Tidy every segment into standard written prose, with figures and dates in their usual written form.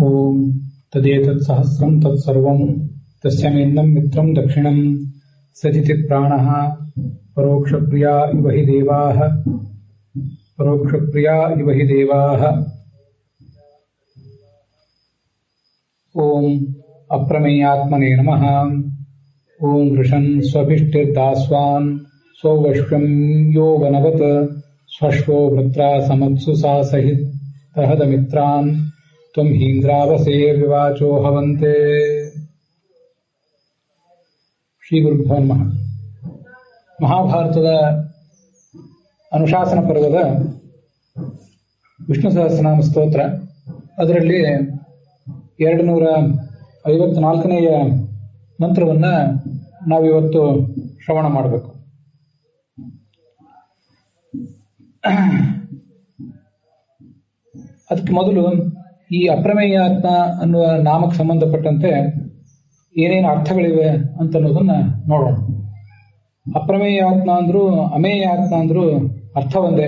ಓಂ ತದೇತತ್ ಸಹಸ್ರಂ ತತ್ಸರ್ವಂ ತಸ್ಯಮೇನ್ನಂ ಮಿತ್ರಂ ದಕ್ಷಿಣಂ ಸಜಿತಿ ಪ್ರಾಣಃ ಪರೋಕ್ಷಪ್ರಿಯಾ ಇವ ಹಿ ದೇವಾಃ ಓಂ ಅಪ್ರಮೇಯಾತ್ಮನೇ ನಮಃ. ಓಂ ವೃಷನ್ ಸ್ವಭಿಷ್ಟಿರ್ದಾಸ್ವಾನ್ ಸೌವಶ್ವಂ ಯೋ ವನವತ್ ಸ್ವಶ್ವೋ ವೃತ್ರ ಸಮತ್ಸು ಸಾ ಸಹಿತಹದಮಿತ್ರಾನ್ ತ್ವಂ ಹೀಂದ್ರಾವಸೇ ವಿವಾಚೋ ಹವಂತೆ. ಶ್ರೀ ಗುರುಭ್ಯೋ ನಮಃ. ಮಹಾಭಾರತದ ಅನುಶಾಸನ ಪರ್ವದ ವಿಷ್ಣು ಸಹಸ್ರನಾಮ ಸ್ತೋತ್ರ, ಅದರಲ್ಲಿ 254ನೇ ಮಂತ್ರವನ್ನ ನಾವಿವತ್ತು ಶ್ರವಣ ಮಾಡಬೇಕು. ಅದಕ್ಕೆ ಮೊದಲು ಈ ಅಪ್ರಮೇಯಾತ್ಮ ಅನ್ನುವ ನಾಮಕ್ಕೆ ಸಂಬಂಧಪಟ್ಟಂತೆ ಏನೇನು ಅರ್ಥಗಳಿವೆ ಅಂತ ಅನ್ನೋದನ್ನ ನೋಡೋಣ. ಅಪ್ರಮೇಯಾತ್ಮ ಅಂದ್ರು ಅಮೇಯಾತ್ಮ ಅಂದ್ರು ಅರ್ಥ ಒಂದೇ.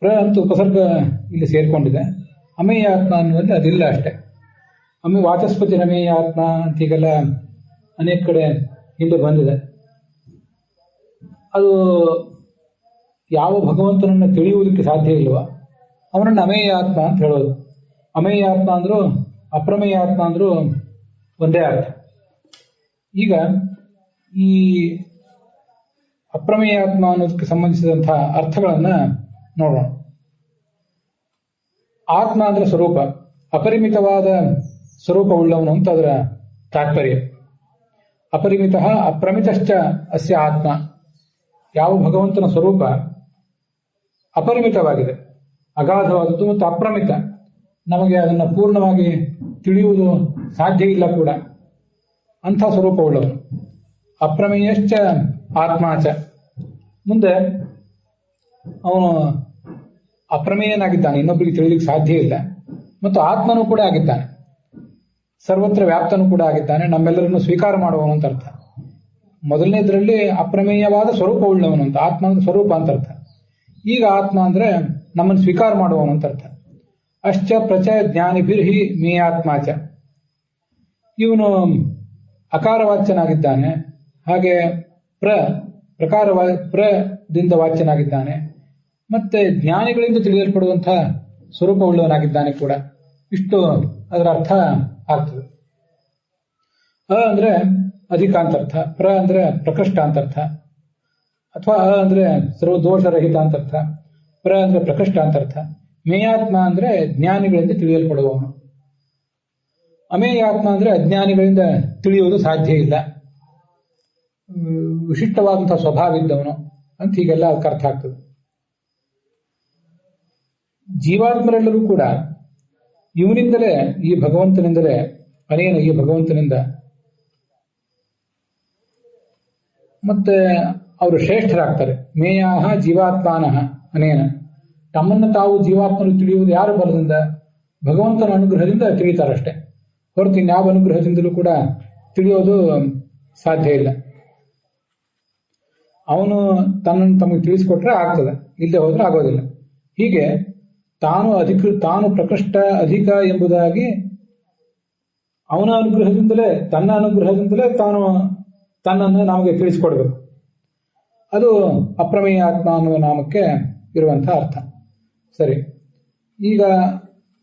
ಅಂತೂ ಉಪಸರ್ಗ ಇಲ್ಲಿ ಸೇರ್ಕೊಂಡಿದೆ. ಅಮೇಯಾತ್ಮ ಅನ್ನುವಲ್ಲಿ ಅದಿಲ್ಲ ಅಷ್ಟೇ. ವಾಚಸ್ಪತಿ ರಮೇಯಾತ್ಮ ಅಂತ ಹೀಗೆಲ್ಲ ಅನೇಕ ಕಡೆ ಹಿಂದೆ ಬಂದಿದೆ. ಅದು ಯಾವ ಭಗವಂತನನ್ನು ತಿಳಿಯುವುದಕ್ಕೆ ಸಾಧ್ಯ ಇಲ್ವಾ ಅವನನ್ನು ಅಮೇಯಾತ್ಮ ಅಂತ ಹೇಳೋದು. ಅಮೇಯಾತ್ಮ ಅಂದ್ರು ಅಪ್ರಮೇಯಾತ್ಮ ಅಂದ್ರು ಒಂದೇ ಅರ್ಥ. ಈಗ ಈ ಅಪ್ರಮೇಯಾತ್ಮ ಅನ್ನೋದಕ್ಕೆ ಸಂಬಂಧಿಸಿದಂತಹ ಅರ್ಥಗಳನ್ನ ನೋಡೋಣ. ಆತ್ಮ ಅಂದ್ರೆ ಸ್ವರೂಪ, ಅಪರಿಮಿತವಾದ ಸ್ವರೂಪವುಳ್ಳವನು ಅಂತ ಅದರ ತಾತ್ಪರ್ಯ. ಅಪರಿಮಿತ ಅಪ್ರಮಿತಶ್ಚ ಅಸ್ಯ ಆತ್ಮ. ಯಾವ ಭಗವಂತನ ಸ್ವರೂಪ ಅಪರಿಮಿತವಾಗಿದೆ, ಅಗಾಧವಾದದ್ದು ಮತ್ತು ಅಪ್ರಮಿತ, ನಮಗೆ ಅದನ್ನು ಪೂರ್ಣವಾಗಿ ತಿಳಿಯುವುದು ಸಾಧ್ಯ ಇಲ್ಲ ಕೂಡ, ಅಂಥ ಸ್ವರೂಪವುಳ್ಳವನು. ಅಪ್ರಮೇಯಶ್ಚ ಆತ್ಮಾಚ. ಮುಂದೆ ಅವನು ಅಪ್ರಮೇಯನಾಗಿದ್ದಾನೆ, ಇನ್ನೊಬ್ಬರಿಗೆ ತಿಳಿಲಿಕ್ಕೆ ಸಾಧ್ಯ ಇಲ್ಲ, ಮತ್ತು ಆತ್ಮನೂ ಕೂಡ ಆಗಿದ್ದಾನೆ, ಸರ್ವತ್ರ ವ್ಯಾಪ್ತನೂ ಕೂಡ ಆಗಿದ್ದಾನೆ, ನಮ್ಮೆಲ್ಲರನ್ನು ಸ್ವೀಕಾರ ಮಾಡುವವನು ಅಂತ ಅರ್ಥ. ಮೊದಲನೇದ್ರಲ್ಲಿ ಅಪ್ರಮೇಯವಾದ ಸ್ವರೂಪವುಳ್ಳವನು ಅಂತ, ಆತ್ಮ ಅಂದ್ರೆ ಸ್ವರೂಪ ಅಂತ ಅರ್ಥ. ಈಗ ಆತ್ಮ ಅಂದ್ರೆ ನಮ್ಮನ್ನು ಸ್ವೀಕಾರ ಮಾಡುವವನು ಅಂತ ಅರ್ಥ. ಅಶ್ಚ ಪ್ರಚ ಜ್ಞಾನಿಭಿರ್ಹಿ ಮೇಯಾತ್ಮಾಚ. ಇವನು ಅಕಾರವಾಚ್ಯನಾಗಿದ್ದಾನೆ, ಹಾಗೆ ಪ್ರದಿಂದ ವಾಚ್ಯನಾಗಿದ್ದಾನೆ, ಮತ್ತೆ ಜ್ಞಾನಿಗಳಿಂದ ತಿಳಿಯಲ್ಪಡುವಂತಹ ಸ್ವರೂಪವುಳ್ಳವನಾಗಿದ್ದಾನೆ ಕೂಡ. ಇಷ್ಟು ಅದರ ಅರ್ಥ ಆಗ್ತದೆ. ಅಂದ್ರೆ ಅಧಿಕ ಅಂತರ್ಥ, ಅಂದ್ರೆ ಪ್ರಕೃಷ್ಟ ಅಂತರ್ಥ, ಅಥವಾ ಅಂದ್ರೆ ಸರ್ವದೋಷರಹಿತ ಅಂತರ್ಥ, ಅಂದ್ರೆ ಪ್ರಕೃಷ್ಟ ಅಂತರ್ಥ. ಮೇಯಾತ್ಮ ಅಂದ್ರೆ ಜ್ಞಾನಿಗಳಿಂದ ತಿಳಿಯಲ್ಪಡುವವನು. ಅಮೇಯಾತ್ಮ ಅಂದ್ರೆ ಅಜ್ಞಾನಿಗಳಿಂದ ತಿಳಿಯುವುದು ಸಾಧ್ಯ ಇಲ್ಲ, ವಿಶಿಷ್ಟವಾದಂತಹ ಸ್ವಭಾವ ಇದ್ದವನು ಅಂತ ಹೀಗೆಲ್ಲ ಅದಕ್ಕೆ ಅರ್ಥ ಆಗ್ತದೆ. ಜೀವಾತ್ಮರೆಲ್ಲರೂ ಕೂಡ ಇವನಿಂದಲೇ, ಈ ಭಗವಂತನಿಂದಲೇ, ಅನೇನ ಈ ಭಗವಂತನಿಂದ ಮತ್ತೆ ಅವರು ಶ್ರೇಷ್ಠರಾಗ್ತಾರೆ. ಮೇಯಾಹ ಜೀವಾತ್ಮಾನಃ ಅನೇನ. ತಮ್ಮನ್ನು ತಾವು ಜೀವಾತ್ಮರು ತಿಳಿಯುವುದು ಯಾರ ಬಲದಿಂದ? ಭಗವಂತನ ಅನುಗ್ರಹದಿಂದ ತಿಳಿತಾರಷ್ಟೇ, ಹೊರತು ಇನ್ಯಾವ ಅನುಗ್ರಹದಿಂದಲೂ ಕೂಡ ತಿಳಿಯೋದು ಸಾಧ್ಯ ಇಲ್ಲ. ಅವನು ತನ್ನನ್ನು ತಮಗೆ ತಿಳಿಸಿಕೊಟ್ರೆ ಆಗ್ತದೆ, ಇಲ್ಲದೆ ಹೋದ್ರೆ ಆಗೋದಿಲ್ಲ. ಹೀಗೆ ತಾನು ಪ್ರಕೃಷ್ಟ ಅಧಿಕ ಎಂಬುದಾಗಿ ಅವನ ಅನುಗ್ರಹದಿಂದಲೇ, ತನ್ನ ಅನುಗ್ರಹದಿಂದಲೇ ತಾನು ತನ್ನನ್ನು ನಮಗೆ ತಿಳಿಸಿಕೊಡ್ಬೇಕು. ಅದು ಅಪ್ರಮೇಯ ಆತ್ಮ ಅನ್ನುವ ನಾಮಕ್ಕೆ ಇರುವಂತಹ ಅರ್ಥ. ಸರಿ, ಈಗ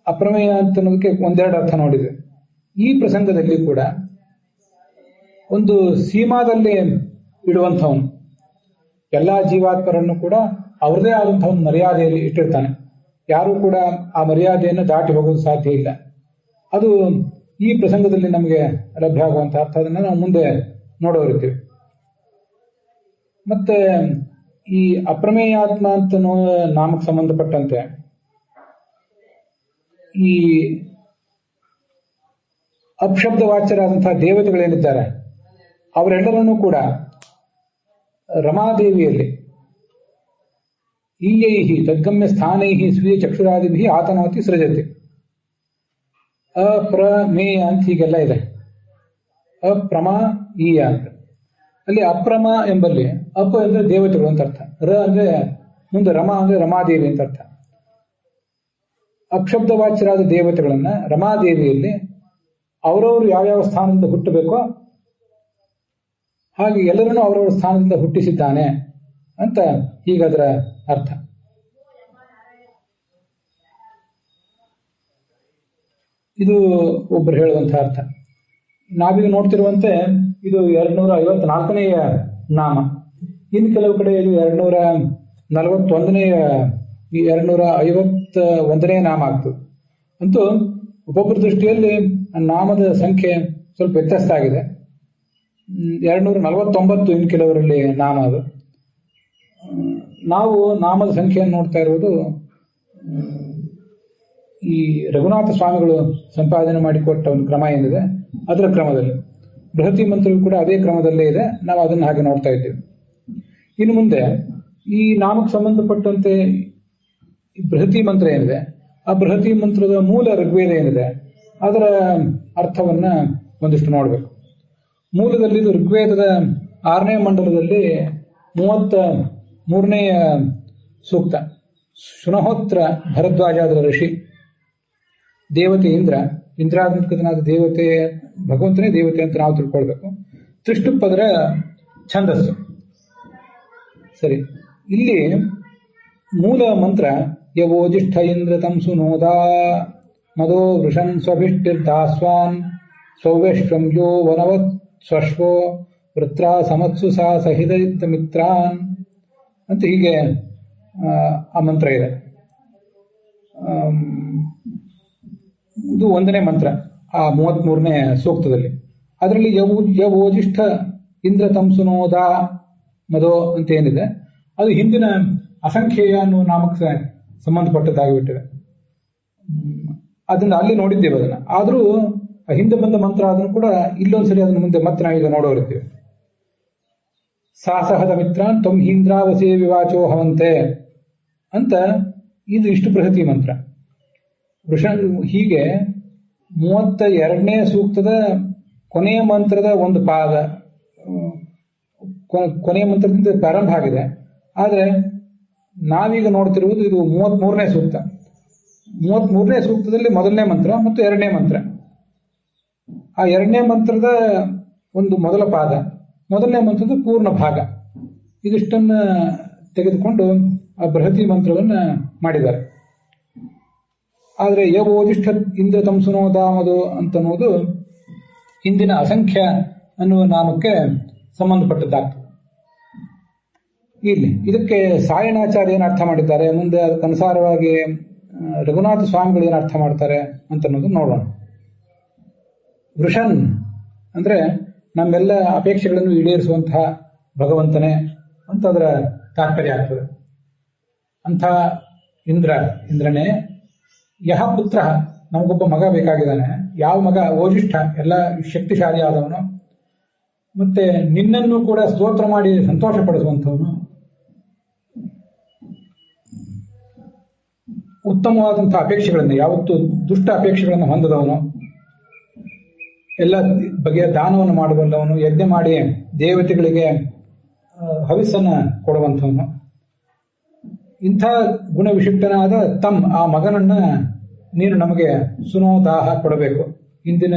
ಅಪ್ರಮೇಯ ಅಂತ ಅನ್ನೋದಕ್ಕೆ ಒಂದೆರಡು ಅರ್ಥ ನೋಡಿದೆ. ಈ ಪ್ರಸಂಗದಲ್ಲಿ ಕೂಡ ಒಂದು ಸೀಮಾದಲ್ಲಿ ಇಡುವಂಥವನು, ಎಲ್ಲಾ ಜೀವಾತ್ಮರನ್ನು ಕೂಡ ಅವರದೇ ಆದಂತಹ ಒಂದು ಮರ್ಯಾದೆಯಲ್ಲಿ ಇಟ್ಟಿರ್ತಾನೆ. ಯಾರೂ ಕೂಡ ಆ ಮರ್ಯಾದೆಯನ್ನು ದಾಟಿ ಹೋಗೋದು ಸಾಧ್ಯ ಇಲ್ಲ. ಅದು ಈ ಪ್ರಸಂಗದಲ್ಲಿ ನಮಗೆ ಲಭ್ಯ ಆಗುವಂತಹ ಅರ್ಥ. ಅದನ್ನು ನಾವು ಮುಂದೆ ನೋಡೋರಿರ್ತೀವಿ. ಮತ್ತೆ ಈ ಅಪ್ರಮೇಯಾತ್ಮ ಅಂತ ನಾಮಕ್ಕೆ ಸಂಬಂಧಪಟ್ಟಂತೆ ಈ ಅಪಶಬ್ದವಾಚ್ಯರಾದಂತಹ ದೇವತೆಗಳೇನಿದ್ದಾರೆ ಅವರೆಲ್ಲರನ್ನೂ ಕೂಡ ರಮಾದೇವಿಯಲ್ಲಿ ಈಯೈಹಿ ತದ್ಗಮ್ಯ ಸ್ಥಾನೈಹಿ ಸ್ವೀಯ ಚಕ್ಷುರಾದಿಭಿ ಆತನವತಿ ಸೃಜತಿ. ಅಪ್ರಮೇಯ ಅಂತ ಹೀಗೆಲ್ಲ ಇದೆ. ಅಪ್ರಮಾ ಈಯ ಅಂತ. ಅಲ್ಲಿ ಅಪ್ರಮ ಎಂಬಲ್ಲಿ ಅಪ ಅಂದ್ರೆ ದೇವತೆಗಳು ಅಂತ ಅರ್ಥ, ರ ಅಂದ್ರೆ ಮುಂದೆ ರಮ ಅಂದ್ರೆ ರಮಾದೇವಿ ಅಂತ ಅರ್ಥ. ಅಕ್ಷಬ್ದವಾಚ್ಯರಾದ ದೇವತೆಗಳನ್ನ ರಮಾದೇವಿಯಲ್ಲಿ ಅವರವರು ಯಾವ್ಯಾವ ಸ್ಥಾನದಿಂದ ಹುಟ್ಟಬೇಕೋ ಹಾಗೆ ಎಲ್ಲರನ್ನೂ ಅವರವರ ಸ್ಥಾನದಿಂದ ಹುಟ್ಟಿಸಿದ್ದಾನೆ ಅಂತ ಹೀಗದರ ಅರ್ಥ. ಇದು ಒಬ್ಬರು ಹೇಳುವಂತಹ ಅರ್ಥ. ನಾವೀಗ ನೋಡ್ತಿರುವಂತೆ ಇದು 254ನೆಯ ನಾಮ. ಇನ್ನು ಕೆಲವು ಕಡೆ ಇದು 241ನೆಯ 251ನೇ ನಾಮ ಆಗ್ತದೆ. ಅಂತೂ ಒಬ್ಬೊಬ್ಬರ ದೃಷ್ಟಿಯಲ್ಲಿ ನಾಮದ ಸಂಖ್ಯೆ ಸ್ವಲ್ಪ ವ್ಯತ್ಯಾಸ ಆಗಿದೆ. 249 ಇನ್ನು ಕೆಲವರಲ್ಲಿ ನಾಮ ಅದು. ನಾವು ನಾಮದ ಸಂಖ್ಯೆಯನ್ನು ನೋಡ್ತಾ ಇರುವುದು ಈ ರಘುನಾಥ ಸ್ವಾಮಿಗಳು ಸಂಪಾದನೆ ಮಾಡಿಕೊಟ್ಟ ಒಂದು ಕ್ರಮ ಏನಿದೆ ಅದರ ಕ್ರಮದಲ್ಲಿ. ಬೃಹತಿ ಮಂತ್ರವು ಕೂಡ ಅದೇ ಕ್ರಮದಲ್ಲೇ ಇದೆ. ನಾವು ಅದನ್ನು ಹಾಗೆ ನೋಡ್ತಾ ಇದ್ದೇವೆ. ಇನ್ನು ಮುಂದೆ ಈ ನಾಮಕ್ಕೆ ಸಂಬಂಧಪಟ್ಟಂತೆ ಬೃಹತಿ ಮಂತ್ರ ಏನಿದೆ, ಆ ಬೃಹತಿ ಮಂತ್ರದ ಮೂಲ ಋಗ್ವೇದ ಏನಿದೆ ಅದರ ಅರ್ಥವನ್ನ ಒಂದಿಷ್ಟು ನೋಡಬೇಕು. ಮೂಲದಲ್ಲಿ ಇದು ಋಗ್ವೇದದ 6ನೇ ಮಂಡಲದಲ್ಲಿ 33ನೆಯ ಸೂಕ್ತ. ಶುನಹೋತ್ರ ಭರದ್ವಾಜಾದರ ಋಷಿ, ದೇವತೆ ಇಂದ್ರ, ಇಂದ್ರಾತ್ಮಕನಾದ ದೇವತೆ ಭಗವಂತನೇ ದೇವತೆ ಅಂತ ನಾವು ತಿಳ್ಕೊಳ್ಬೇಕು. ತ್ರಿಷ್ಟುಪ್ಪದರ ಛಂದಸ್ಸು. ಸರಿ, ಇಲ್ಲಿ ಮೂಲ ಮಂತ್ರ ಯವೋಜಿಷ್ಠ ಇಂದ್ರ ತಂಸು ನೋದಾ ಮದೋ ವೃಷನ್ ಸ್ವಭಿಷ್ಟಿರ್ದಾಸ್ವಾನ್ ಸೌವೇಶ್ವಂ ಯೋ ವನವತ್ ಸ್ವಶ್ವೋ ವೃತ್ರ ಸಮತ್ಸು ಸಾ ಸಹಿತ ಮಿತ್ರಾನ್ ಅಂತ ಹೀಗೆ ಆ ಮಂತ್ರ ಇದೆ. ಇದು 1ನೇ ಮಂತ್ರ ಆ 33ನೇ ಸೂಕ್ತದಲ್ಲಿ. ಅದರಲ್ಲಿ ಯವೋಜಿಷ್ಠ ಇಂದ್ರ ತಂಸುನೋದ ಮದೋ ಅಂತ ಏನಿದೆ ಅದು ಹಿಂದಿನ ಅಸಂಖ್ಯೇಯ ಅನ್ನುವ ನಾಮಕ್ಕೆ ಸಂಬಂಧಪಟ್ಟದ್ದಾಗಿಬಿಟ್ಟಿದೆ. ಅದನ್ನ ಅಲ್ಲಿ ನೋಡಿದ್ದೇವೆ ಅದನ್ನ. ಆದರೂ ಹಿಂದೆ ಬಂದ ಮಂತ್ರ ಅದನ್ನು ಕೂಡ ಇಲ್ಲೊಂದ್ಸರಿ ಅದನ್ನು ಮುಂದೆ ಮತ್ತೆ ನಾವೀಗ ನೋಡೋರಿದ್ದೇವೆ. ಸಾಸಹದ ಮಿತ್ರಾನ್ ತ್ವಂ ಹೀಂದ್ರಾವಸೇ ವಿವಾಚೋ ಹವಂತೆ ಅಂತ ಇದು ಇಷ್ಟು ಬೃಹತಿ ಮಂತ್ರ. ಹೀಗೆ 32ನೇ ಸೂಕ್ತದ ಕೊನೆಯ ಮಂತ್ರದ ಒಂದು ಪಾದ, ಕೊನೆಯ ಮಂತ್ರದಿಂದ ಪ್ರಾರಂಭ ಆಗಿದೆ. ಆದರೆ ನಾವೀಗ ನೋಡ್ತಿರುವುದು ಇದು 33ನೇ ಸೂಕ್ತ. 33ನೇ ಸೂಕ್ತದಲ್ಲಿ 1ನೇ ಮಂತ್ರ ಮತ್ತು 2ನೇ ಮಂತ್ರ. ಆ 2ನೇ ಮಂತ್ರದ ಒಂದು ಮೊದಲ ಪಾದ, 1ನೇ ಮಂತ್ರದ ಪೂರ್ಣ ಭಾಗ, ಇದಿಷ್ಟನ್ನ ತೆಗೆದುಕೊಂಡು ಆ ಬೃಹತಿ ಮಂತ್ರವನ್ನ ಮಾಡಿದ್ದಾರೆ. ಆದರೆ ಯವೋಜಿಷ್ಠ ಇಂದ್ರ ತಂಸುನೋದಾಮದು ಅಂತನ್ನೋದು ಹಿಂದಿನ ಅಸಂಖ್ಯ ಅನ್ನುವ ನಾಮಕ್ಕೆ ಸಂಬಂಧಪಟ್ಟದ್ದಾಗ್ತದೆ. ಇಲ್ಲಿ ಇದಕ್ಕೆ ಸಾಯಣಾಚಾರ್ಯ ಏನು ಅರ್ಥ ಮಾಡಿದ್ದಾರೆ, ಮುಂದೆ ಅದಕ್ಕನುಸಾರವಾಗಿ ರಘುನಾಥ ಸ್ವಾಮಿಗಳು ಏನು ಅರ್ಥ ಮಾಡ್ತಾರೆ ಅಂತ ಅನ್ನೋದು ನೋಡೋಣ. ವೃಷನ್ ಅಂದ್ರೆ ನಮ್ಮೆಲ್ಲ ಅಪೇಕ್ಷೆಗಳನ್ನು ಈಡೇರಿಸುವಂತಹ ಭಗವಂತನೇ ಅಂತ ಅದರ ತಾತ್ಪರ್ಯ ಆಗ್ತದೆ. ಅಂಥ ಇಂದ್ರನೇ ಯಹ ಪುತ್ರ, ನಮಗೊಬ್ಬ ಮಗ ಬೇಕಾಗಿದ್ದಾನೆ. ಯಾವ ಮಗ? ಓಜಿಷ್ಠ, ಎಲ್ಲ ಶಕ್ತಿಶಾಲಿ ಆದವನು, ಮತ್ತೆ ನಿನ್ನನ್ನು ಕೂಡ ಸ್ತೋತ್ರ ಮಾಡಿ ಸಂತೋಷ ಪಡಿಸುವಂಥವನು, ಉತ್ತಮವಾದಂತಹ ಅಪೇಕ್ಷೆಗಳನ್ನು, ಯಾವತ್ತೂ ದುಷ್ಟ ಅಪೇಕ್ಷೆಗಳನ್ನು ಹೊಂದದವನು, ಎಲ್ಲ ಬಗೆಯ ದಾನವನ್ನು ಮಾಡಬಲ್ಲವನು, ಯಜ್ಞ ಮಾಡಿ ದೇವತೆಗಳಿಗೆ ಹವಿಸ್ಸನ್ನ ಕೊಡುವಂಥವನು. ಇಂಥ ಗುಣವಿಶಿಷ್ಟನಾದ ಆ ಮಗನನ್ನ ನೀನು ನಮಗೆ ಸುನೋದಾಹ ಕೊಡಬೇಕು. ಹಿಂದಿನ